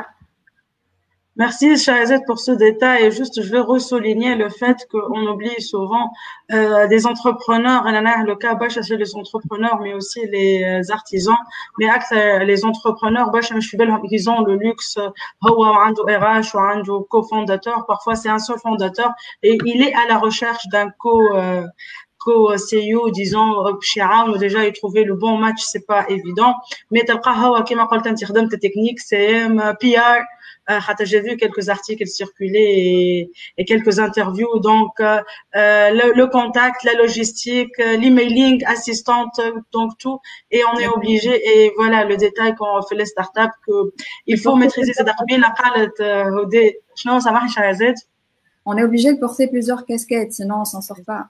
Merci Shahrazad pour ce détail. Et juste, je vais ressouligner le fait qu'on oublie souvent des entrepreneurs. Le cas, c'est les entrepreneurs, mais aussi les artisans. Mais les entrepreneurs, ils ont le luxe. RH ou un cofondateur. Parfois, c'est un seul fondateur et il est à la recherche d'un co-CEO, disons, déjà, il trouvait le bon match, c'est pas évident. Mais comme tu technique, CM, PR. J'ai vu quelques articles circuler et quelques interviews. Donc, le contact, la logistique, l'emailing, assistante, donc tout. Et on est obligé, et voilà, le détail qu'on fait les startups, il faut maîtriser cette on est obligé de porter plusieurs casquettes, sinon on s'en sort pas.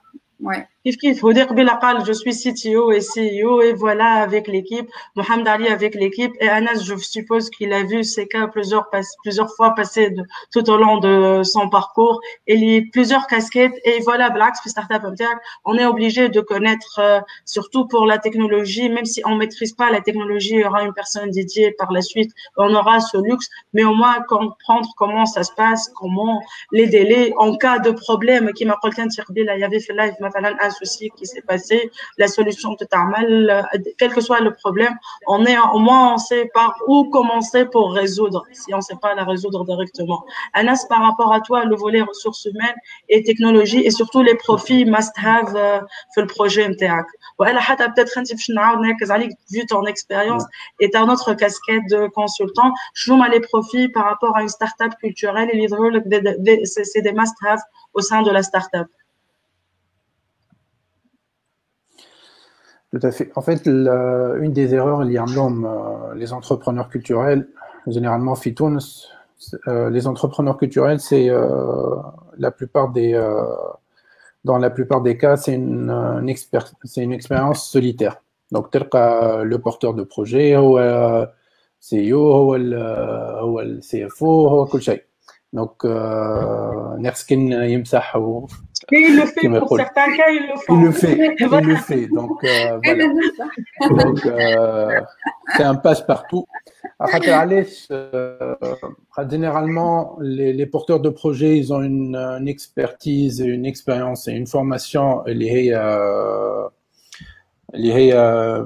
Ouais. Il faut dire que je suis CTO et CEO et voilà avec l'équipe, Mohamed Ali avec l'équipe et Anas, je suppose qu'il a vu ces cas plusieurs fois passer tout au long de son parcours et il y a plusieurs casquettes et voilà, Black Startup on est obligé de connaître surtout pour la technologie, même si on maîtrise pas la technologie, il y aura une personne dédiée par la suite, on aura ce luxe, mais au moins comprendre comment ça se passe, comment les délais en cas de problème qui m'a quelqu'un il y avait fait live un souci qui s'est passé, la solution de Tarmal, quel que soit le problème, au moins on sait par où commencer pour résoudre, si on ne sait pas la résoudre directement. Anas, par rapport à toi, le volet ressources humaines et technologie et surtout les profits must-have sur le projet MTAC. Voilà, peut-être vu ton expérience et ta autre casquette de consultant, je vois les profits par rapport à une start-up culturelle et c'est des must-have au sein de la start-up. Tout à fait. En fait, une des erreurs les entrepreneurs culturels, généralement Fitounes, les entrepreneurs culturels, c'est dans la plupart des cas, c'est une expérience solitaire. Donc, tel que le porteur de projet, ou CEO, ou le CFO, ou tout ça. Donc, Nerskin Yimsah ou. Mais il le fait pour certains cas, il le font. Il le fait. Donc, voilà. Donc, c'est un passe-partout. Généralement, les porteurs de projets, ils ont une expertise, une expérience et une formation liée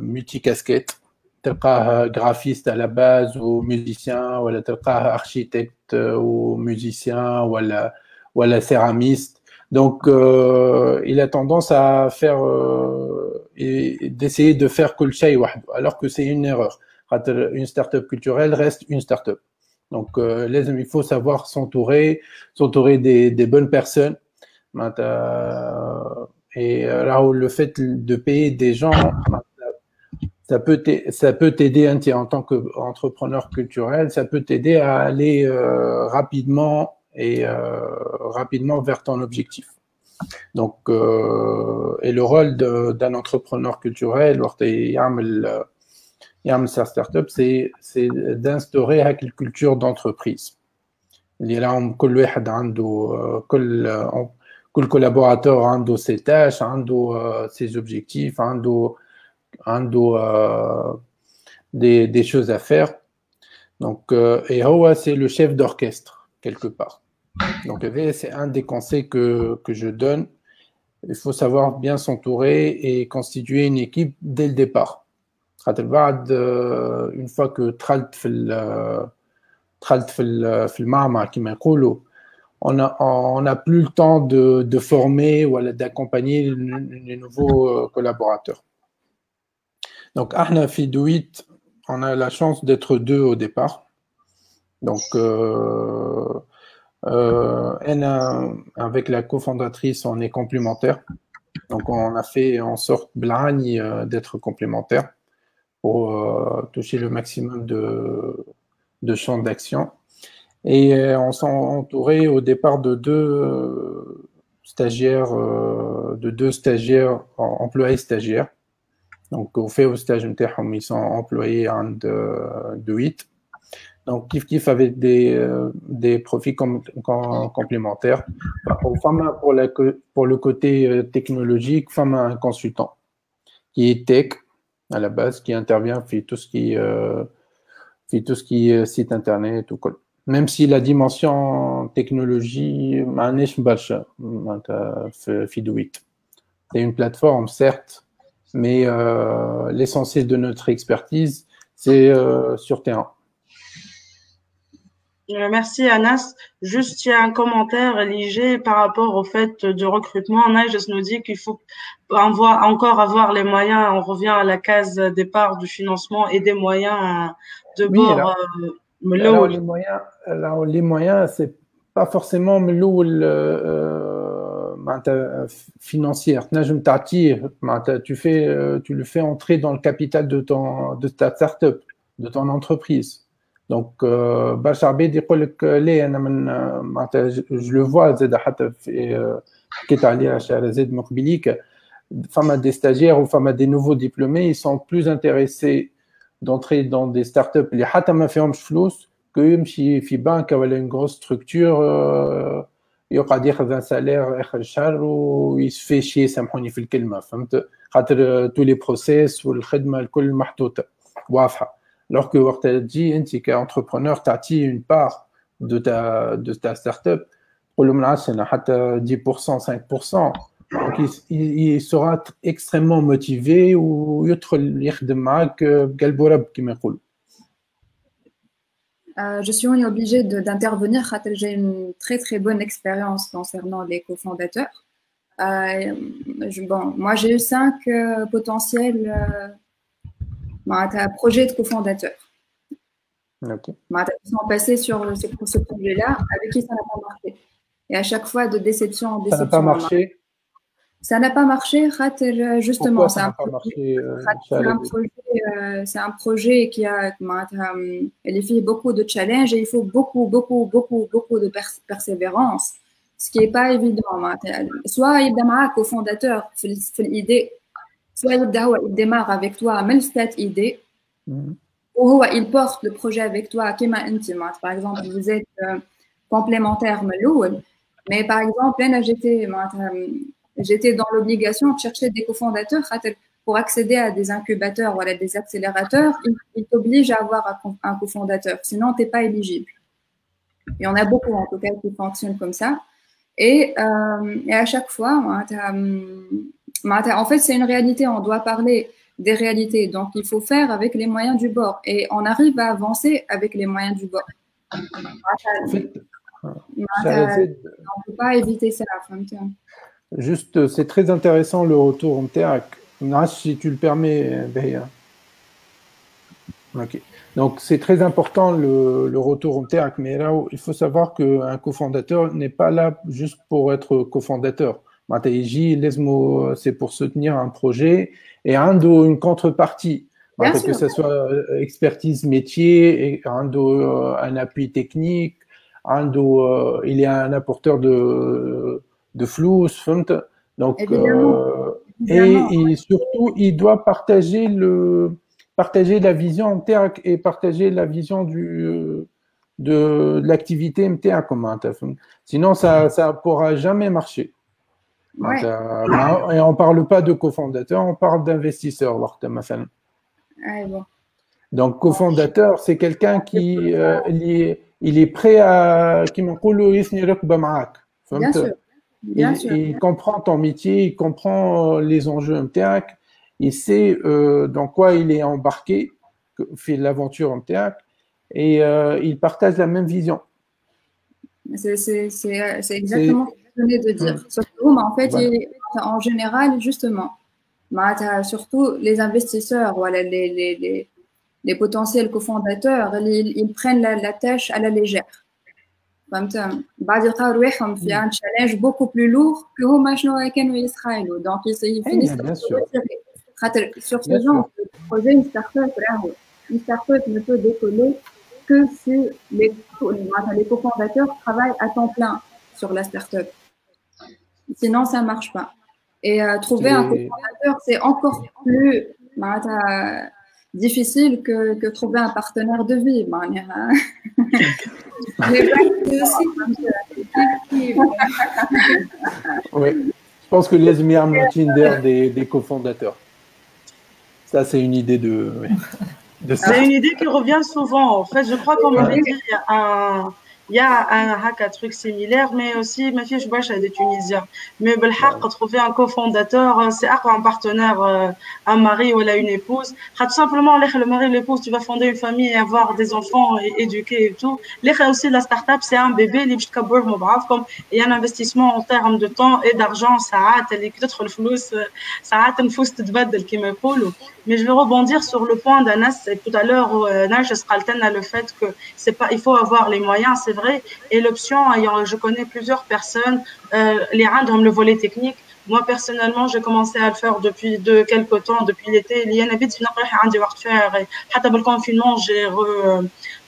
multicasquette. تلقاه graphiste à la base ou musicien ولا تلقاه architecte ou musicien ولا céramiste. Donc il a tendance à faire d'essayer de faire كل شيء وحده alors que c'est une erreur. Une start-up culturelle reste une start-up. Donc il faut savoir s'entourer des bonnes personnes. Et là où le fait de payer des gens, ça peut t'aider en tant qu'entrepreneur culturel, ça peut t'aider à aller rapidement vers ton objectif. Donc, et le rôle d'un entrepreneur culturel, sa startup, c'est d'instaurer une culture d'entreprise. كل collaborateur عنده ses tâches, عنده ses objectifs, des choses à faire. Donc, et Hawa, c'est le chef d'orchestre, quelque part. Donc, c'est un des conseils que je donne. Il faut savoir bien s'entourer et constituer une équipe dès le départ. Une fois que tralt في المعمل كما يقولوا, on n'a plus le temps de former ou d'accompagner les nouveaux collaborateurs. Donc, Ahna fi Douit, on a la chance d'être deux au départ. Donc, avec la cofondatrice, on est complémentaires. Donc, on a fait en sorte d'être complémentaires pour toucher le maximum de champs d'action. Et on s'est entouré au départ de deux stagiaires employés stagiaires. Donc, au fait au stage, ils sont employés de 8. Donc, Kif avec des profils complémentaires. Pour le côté technologique, un consultant qui est tech à la base, qui intervient, fait tout ce qui est site internet ou quoi. Même si la dimension technologie, c'est une plateforme, certes, mais l'essentiel de notre expertise, c'est sur terrain. Merci Anas. Juste, il y a un commentaire léger par rapport au fait de recrutement. Naïs nous dit qu'il faut encore avoir les moyens. On revient à la case départ du financement et des moyens de bord. Les moyens, c'est pas forcément financière. Tu le fais entrer dans le capital de ta startup, de ton entreprise. Donc, je le vois, des stagiaires ou des nouveaux diplômés, ils sont plus intéressés d'entrer dans des startups qui ne font pas flous que une banque ou une grosse structure. Il y a un salaire il se fait chier, سامحوني في الكلمة, فهمت خاطر tous les process والخدمة الكل محطوطة واضحة. Alors que quand tu dis, tu es entrepreneur, tu as une part de ta startup, pour le moment, c'est 10%, 5%. Donc, il sera extrêmement motivé ou je suis obligée d'intervenir car j'ai une très très bonne expérience concernant les cofondateurs. Moi, j'ai eu 5 potentiels projets de cofondateurs. Okay. Ils sont passés sur ce projet-là avec qui ça n'a pas marché. Et à chaque fois, de déception en déception. Ça n'a pas marché. Ça n'a pas marché, justement. C'est un projet qui a beaucoup de challenges et il faut beaucoup de persévérance, ce qui n'est pas évident. Soit il démarre cofondateur, fait l'idée, soit il démarre avec toi, même cette idée, ou il porte le projet avec toi. Par exemple, vous êtes complémentaire mais par exemple là j'étais dans l'obligation de chercher des cofondateurs pour accéder à des incubateurs ou à des accélérateurs. Ils t'obligent à avoir un cofondateur, sinon tu n'es pas éligible. Il y en a beaucoup en tout cas qui fonctionnent comme ça. Et à chaque fois, en fait, c'est une réalité. On doit parler des réalités. Donc, il faut faire avec les moyens du bord. Et on arrive à avancer avec les moyens du bord. En fait, on ne peut pas éviter ça. Juste, c'est très intéressant le retour en terre. Si tu le permets, Béa. Ok. Donc, c'est très important le retour en terre, mais là, il faut savoir qu'un cofondateur n'est pas là juste pour être cofondateur. C'est pour soutenir un projet et une contrepartie. Que ce soit expertise métier, un appui technique, il est un apporteur de flou, donc, et surtout, il doit partager la vision MTAC et partager la vision de l'activité MTAC. Sinon, ça ne pourra jamais marcher. Ouais. Et on ne parle pas de cofondateur, on parle d'investisseur. Bon. Donc, cofondateur, c'est quelqu'un qui il est prêt à Bien sûr. Il comprend ton métier, il comprend les enjeux MTAC, il sait dans quoi il est embarqué, fait l'aventure MTAC, et il partage la même vision. C'est exactement ce que je venais de dire. Surtout, mais en fait, en général, justement, surtout les investisseurs, voilà, les potentiels cofondateurs, ils prennent la tâche à la légère. Donc, un challenge beaucoup plus lourd que donc ils finissent par se retirer. Sur ce genre de projet, une start-up ne peut décoller que si les cofondateurs travaillent à temps plein sur la start-up. Sinon, ça ne marche pas. Et trouver un cofondateur, c'est encore plus difficile que trouver un partenaire de vie. Oui, je pense que les Tinder des cofondateurs. Ça, c'est une idée de ça. C'est une idée qui revient souvent. En fait, je crois qu'on m'avait dit il y a un truc similaire, mais aussi, ma fille, je vois, j'ai des Tunisiens. Mais trouver un cofondateur, c'est un partenaire, un mari ou une épouse. Tout simplement, le mari et l'épouse, tu vas fonder une famille et avoir des enfants et éduquer et tout. Aussi, la start-up, c'est un bébé, il y a un investissement en termes de temps et d'argent, ça a mais je vais rebondir sur le point d'Anas. Tout à l'heure, Naj Skalten a le fait que il faut avoir les moyens, c'est vrai. Et l'option, je connais plusieurs personnes, les uns dans le volet technique. Moi, personnellement, j'ai commencé à le faire depuis quelques temps, depuis l'été. Il y a un confinement, j'ai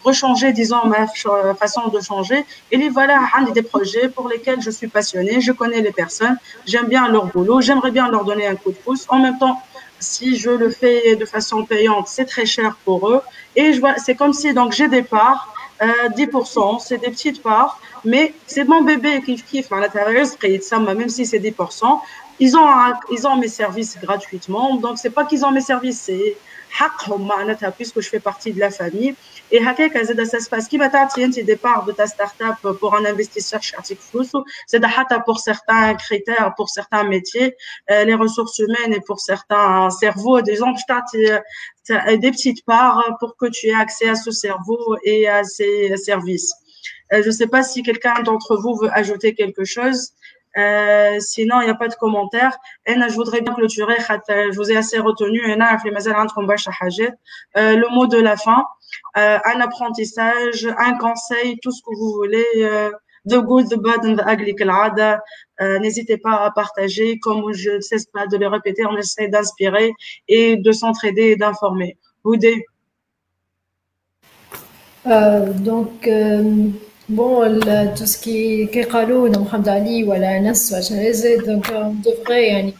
rechangé, disons, ma façon de changer. Et voilà, des projets pour lesquels je suis passionnée. Je connais les personnes. J'aime bien leur boulot. J'aimerais bien leur donner un coup de pouce. En même temps, si je le fais de façon payante, c'est très cher pour eux. Et c'est comme si, donc, j'ai des parts, 10%, c'est des petites parts, mais c'est mon bébé qui kiffe, même si c'est 10%. Ils ont mes services gratuitement. Donc, c'est pas qu'ils ont mes services, c'est puisque je fais partie de la famille. Et ça se passe. Qui va t'attirer des parts de ta start-up pour un investisseur chez Artic Flous? C'est pour certains critères, pour certains métiers, les ressources humaines et pour certains cerveaux, disons, des petites parts pour que tu aies accès à ce cerveau et à ces services. Je ne sais pas si quelqu'un d'entre vous veut ajouter quelque chose. Sinon, il n'y a pas de commentaires. Et je voudrais bien clôturer. Je vous ai assez retenu. Le mot de la fin, un apprentissage, un conseil, tout ce que vous voulez. The good, the bad and the ugly. N'hésitez pas à partager. Comme je ne cesse pas de le répéter, on essaie d'inspirer et de s'entraider et d'informer. Oudé. Bon, tout ce qui est قالوا Mohamed Ali ou Anas, donc on devrait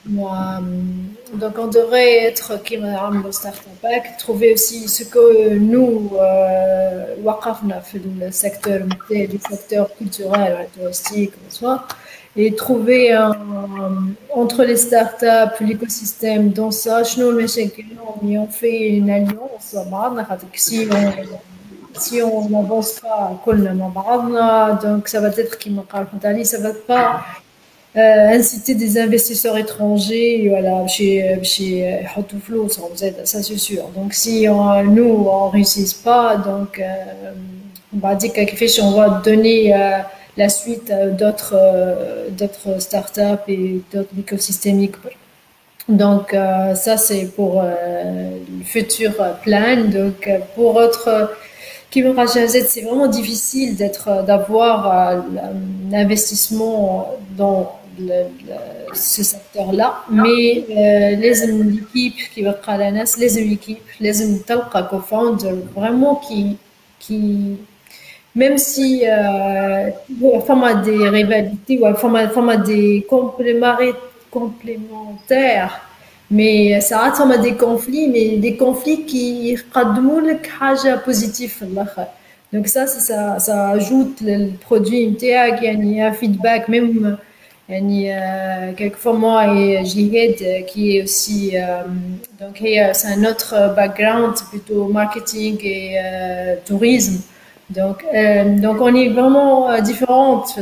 donc on devrait être qui le Startup Pack, trouver aussi ce que nous وقفنا في secteur du secteur culturel, touristique, soit, et trouver entre les startups, l'écosystème, dans ça, on fait une alliance, si on n'avance pas, donc ça va être qui ça va pas inciter des investisseurs étrangers, voilà, chez Hotuflow, ça c'est sûr. Donc si nous on réussit pas, donc on va dire on va donner la suite à d'autres startups et d'autres écosystèmes. Donc ça c'est pour le futur plan. Donc pour autre qui me rajoute, c'est vraiment difficile d'avoir l'investissement dans ce secteur-là, mais les équipes qui va les équipes co-founder vraiment qui même si format des rivalités ou format des complémentaires, mais ça a des conflits, mais des conflits qui يقدموا لك حاجة positive في الآخر. Donc ça ajoute le produit نتاعك يعني feedback même يعني quelquefois moi et Jihad qui est aussi donc c'est un autre background plutôt marketing et tourisme. Donc on est vraiment différentes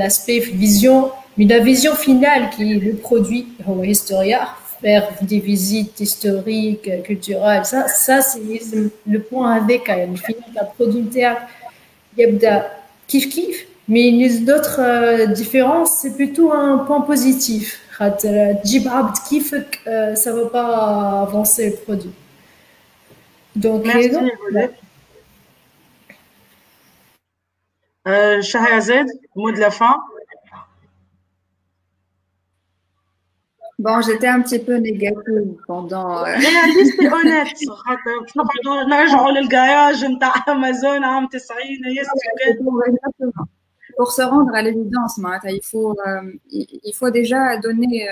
l'aspect vision, mais la vision finale qui est le produit Historia, faire des visites historiques, culturelles, ça c'est le point avec le final la produit يبدا كيف mais les autres différences c'est plutôt un point positif. تجيب عبد كيفك ça va pas avancer le produit. Donc Shahrazad, mot de la fin. Bon, j'étais un petit peu négative pendant. Réaliste et honnête. نرجعوا للجاياج نتاع Amazon عام 90 Pour se rendre à l'évidence, il faut déjà donner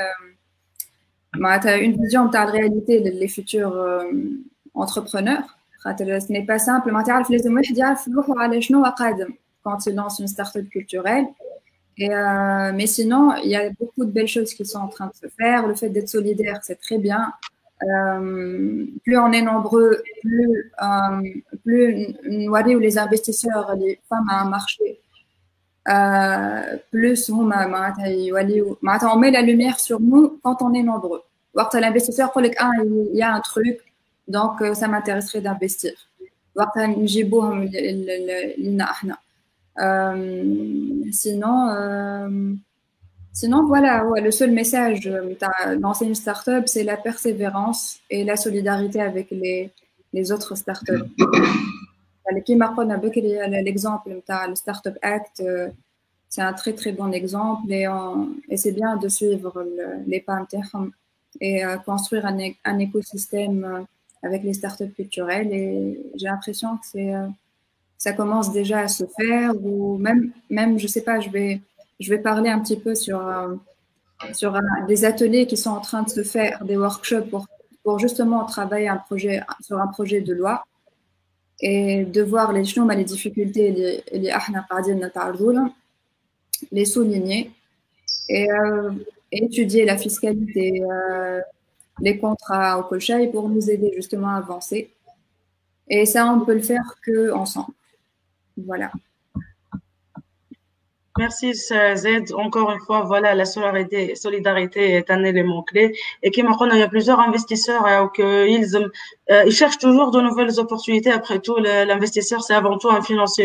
une vision de la réalité des futurs entrepreneurs. Ce n'est pas simple. Quand ils lancent une start-up culturelle. Mais sinon, il y a beaucoup de belles choses qui sont en train de se faire. Le fait d'être solidaire, c'est très bien. Plus on est nombreux, plus les investisseurs, les femmes à un marché, plus on met la lumière sur nous quand on est nombreux. L'investisseur dit il y a un truc, donc ça m'intéresserait d'investir. Sinon, voilà, le seul message dans une start-up, c'est la persévérance et la solidarité avec les autres start-up. L'exemple le Startup Act, c'est un très très bon exemple et c'est bien de suivre les pas et construire un écosystème avec les start-up culturelles. Et j'ai l'impression que ça commence déjà à se faire, ou même je sais pas, je vais parler un petit peu sur des ateliers qui sont en train de se faire, des workshops pour justement travailler sur un projet de loi et de voir les difficultés les souligner et étudier la fiscalité, les contrats au Kolchay pour nous aider justement à avancer. Et ça, on peut le faire qu'ensemble. Voilà. Merci Zed. Encore une fois, voilà, la solidarité est un élément clé. Et comme il y a plusieurs investisseurs ils cherchent toujours de nouvelles opportunités. Après tout, l'investisseur, c'est avant tout un financier.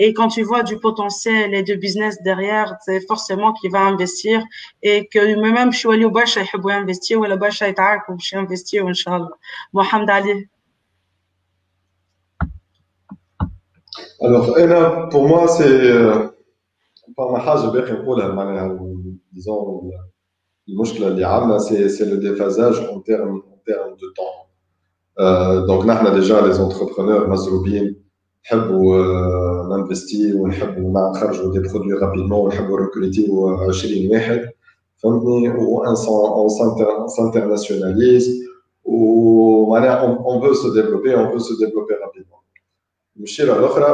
Et quand tu vois du potentiel et du business derrière, c'est forcément qu'il va investir. Et que même si tu veux investir, ou investir, Inch'Allah. Mohamed Ali. Alors, pour moi, c'est disons, c'est le déphasage en termes de temps. Donc, nous avons déjà les entrepreneurs, Mazroubin, نحبوا ننفستي ونحبوا نخرجوا des produits rapidement ونحبوا recruter 20 واحد on s'internationalise, on veut se développer rapidement. المشكلة الأخرى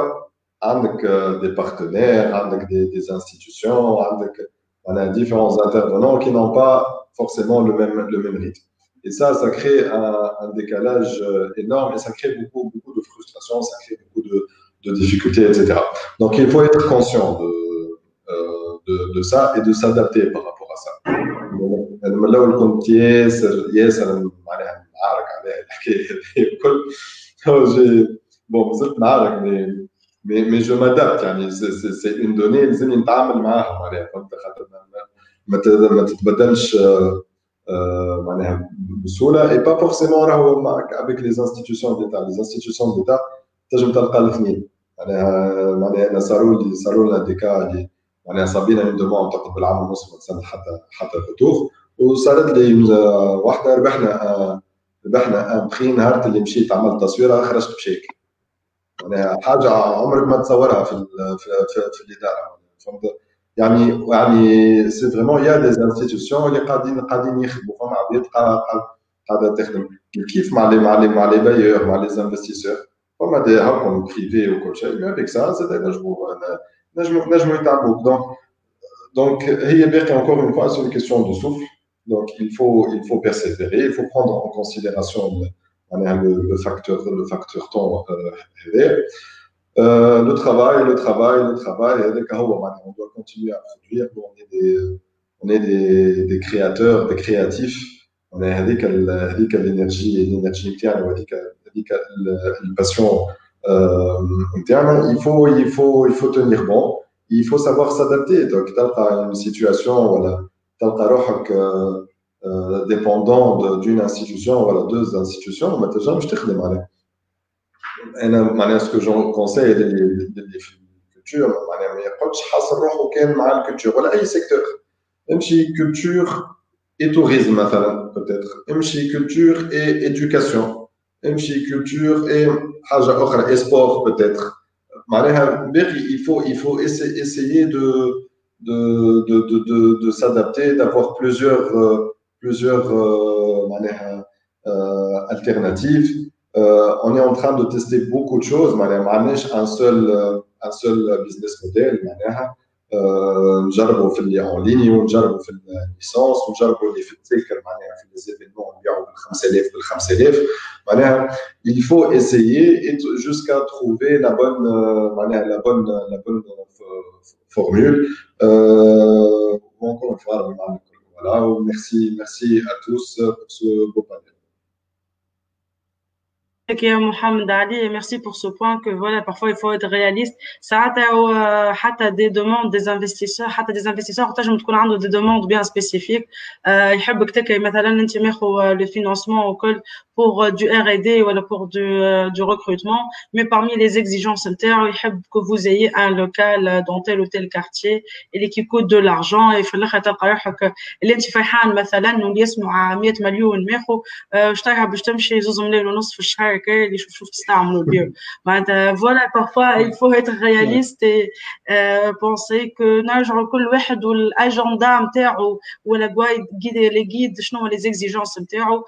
عندك des partenaires, عندك des institutions, عندك différents intervenants qui n'ont pas forcément le même rythme. Et ça crée un décalage énorme et ça crée beaucoup de frustration, ça crée beaucoup de difficultés, etc. Donc il faut être conscient de ça et de s'adapter par rapport à ça. لو كنت ياسر معناها معارك على الحكايه الكل bon زلت معارك mais je m'adapte يعني c'est une donnée لازم نتعامل معاها معناها فهمت خاطر ما تتبدلش معناها بسهوله et pas forcément راهو avec les institutions d'État. Les institutions d'État تنجم تلقى الاثنين معناها صاروا لنا دي كا اللي معناها صابينا من دومون تقعد بالعام ونص ما تسنى حتى فطور وصارت لي واحده ربحنا ان بخي نهار اللي مشيت عملت تصويره خرجت بشيك معناها حاجه عمرك ما تصورها في الاداره فهمت يعني سي فريمون يا دي انستيتيوشن اللي قاعدين يخدموا فما عباد قاعده تخدم كيف مع لي بايور مع لي انفستيسور فما دي هاكم بريفي وكل شيء مي افيك سا زاد نجموا يتعبوا donc هي باقي encore une fois c'est une question de souffle. Donc il faut persévérer, il faut prendre en considération le facteur temps. Le travail, on doit continuer à produire. On est des créateurs, des créatifs. On est avec l'énergie interne, avec la passion interne. Il faut tenir bon. Il faut savoir s'adapter. Donc, dans une situation, voilà, dépendant d'une institution, voilà, deux institutions, ما تنجمش تخدم عليه. أنا ce que je conseille les cultures معناها ما يقعدش حاصر روحه كان مع الكولتور ولا أي سيكتور. امشي culture et tourisme مثلا peut-être. امشي culture et éducation. امشي culture et حاجة أخرى et sport peut-être. معناها باقي il faut essayer de s'adapter, d'avoir plusieurs alternatives. On est en train de tester beaucoup de choses. Un seul business model. نجربوا في اللي en ligne ونجربوا في الليسانس ونجربوا اللي في التذكر معناها في les événements نبيعوا بال 5000 معناها il faut essayer jusqu'à trouver la bonne formule. Encore une fois, voilà, merci à tous pour ce beau panel. Mohamed Ali, merci pour ce point que voilà, parfois il faut être réaliste. Ça a حتى des demandes des investisseurs, حتى des investisseurs تنجم تكون عنده des demandes bien spécifiques. يحبك تكي مثلا انت ماخذ le financement وكل pour du R&D ou pour du recrutement, mais parmi les exigences internes, يحب que vous ayez un local dans tel ou tel quartier et qui coûte de l'argent et في الاخر تلقى روحك اللي انت فرحان مثلا واللي يسمع 100 مليون ماخذ اشتريها باش تمشي 2 ملايين ونص في الشهر اللي شوف تستعملوا بيه معناتها فوالا parfois il faut être réaliste et penser que نرجعوا كل واحد والاجندا نتاعو ولا guide شنو les exigences نتاعو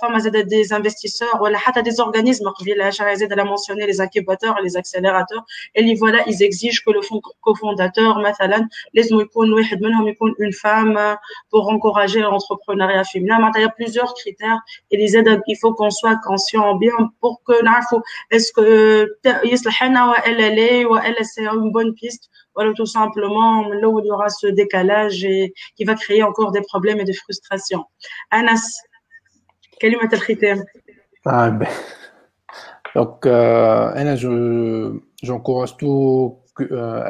فما زاد des investisseurs ولا حتى des organismes قبيله شهرزاد a mentionné les incubateurs et les accélérateurs اللي voilà ils exigent que le cofondateur مثلا لازم يكون واحد منهم يكون une femme pour encourager l'entrepreneuriat féminin معناتها il y a plusieurs critères et les aides il faut qu'on soit conscient bien pour que نعرفوا est-ce que يصلح لنا والا لا والا c'est une bonne piste ou tout simplement là où il y aura ce décalage et qui va créer encore des problèmes et des frustrations. Anas, كلمة الختام. Donc j'encourage tout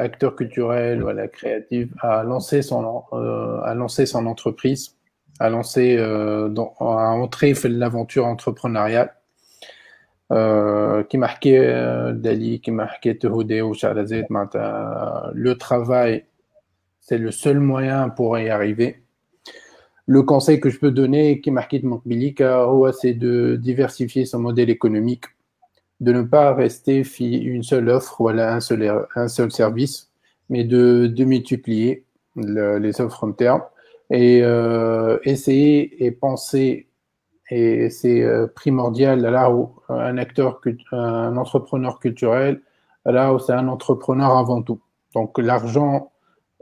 acteur culturel ou créatif à lancer son entreprise, à entrer dans l'aventure entrepreneuriale. Qui marquait Dali, qui marquait Tehoudé ou Shahrazad, le travail, c'est le seul moyen pour y arriver. Le conseil que je peux donner, qui marquait Mokbilika, c'est de diversifier son modèle économique, de ne pas rester une seule offre, voilà, un seul service, mais de multiplier les offres en termes et essayer et penser, et c'est primordial là où un entrepreneur culturel, là où c'est un entrepreneur avant tout. Donc l'argent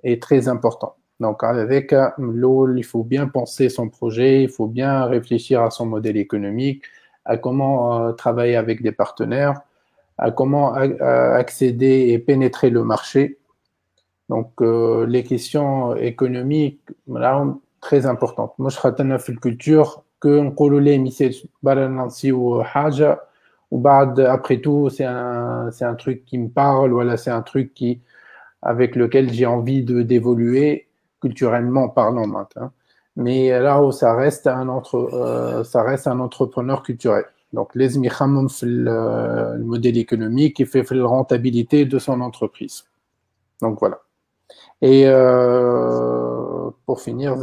est très important. Donc avec l'eau, il faut bien penser son projet, il faut bien réfléchir à son modèle économique, à comment travailler avec des partenaires, à comment accéder et pénétrer le marché. Donc les questions économiques, là, très importantes. Moi, je suis dans la culture que نقولوا ليه مثال بارا نسيو حاجة وبعد après tout c'est un truc qui me parle, voilà, c'est un truc avec lequel j'ai envie d'évoluer culturellement parlant maintenant. Mais là où ça reste un entrepreneur culturel. Donc لازم يخمم في le modèle économique et fait la rentabilité de son entreprise. Donc voilà. Et pour finir,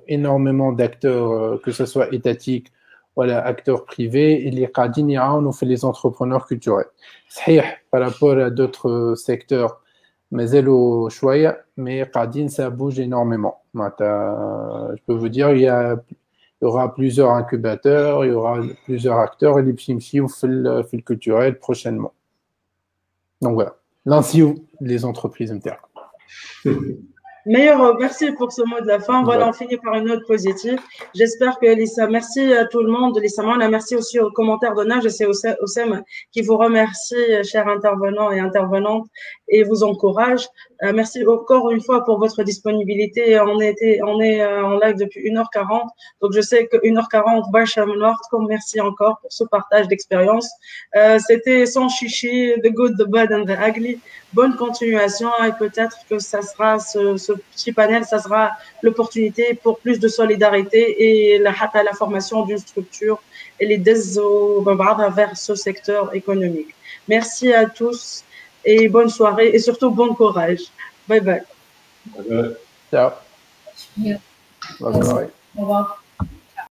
énormément d'acteurs, que ce soit étatiques ou acteurs privés, et les قاعدين nous fait les entrepreneurs culturels. صحيح par rapport à d'autres secteurs, مازالوا شوية, mais قاعدين ça bouge énormément. Je peux vous dire, il y aura plusieurs incubateurs, il y aura plusieurs acteurs اللي باش يمشيو في le culturel prochainement. Donc voilà. Lancez-vous les entreprises internes. Meilleur, merci pour ce mot de la fin. Voilà, on finit par une note positive. J'espère que Lisa, merci à tout le monde. Lisa Mana, merci aussi aux commentaires de Nage et c'est Oussem qui vous remercie, chers intervenants et intervenantes, et vous encourage. Merci encore une fois pour votre disponibilité. On est en live depuis 1h40. Donc, je sais que 1h40, Bacham Nord, merci encore pour ce partage d'expérience. C'était sans chichi, the good, the bad and the ugly. Bonne continuation et peut-être que ça sera ce petit panel, ça sera l'opportunité pour plus de solidarité et la formation d'une structure et les vers ce secteur économique. Merci à tous et bonne soirée et surtout bon courage. Bye bye. Ciao. Au revoir.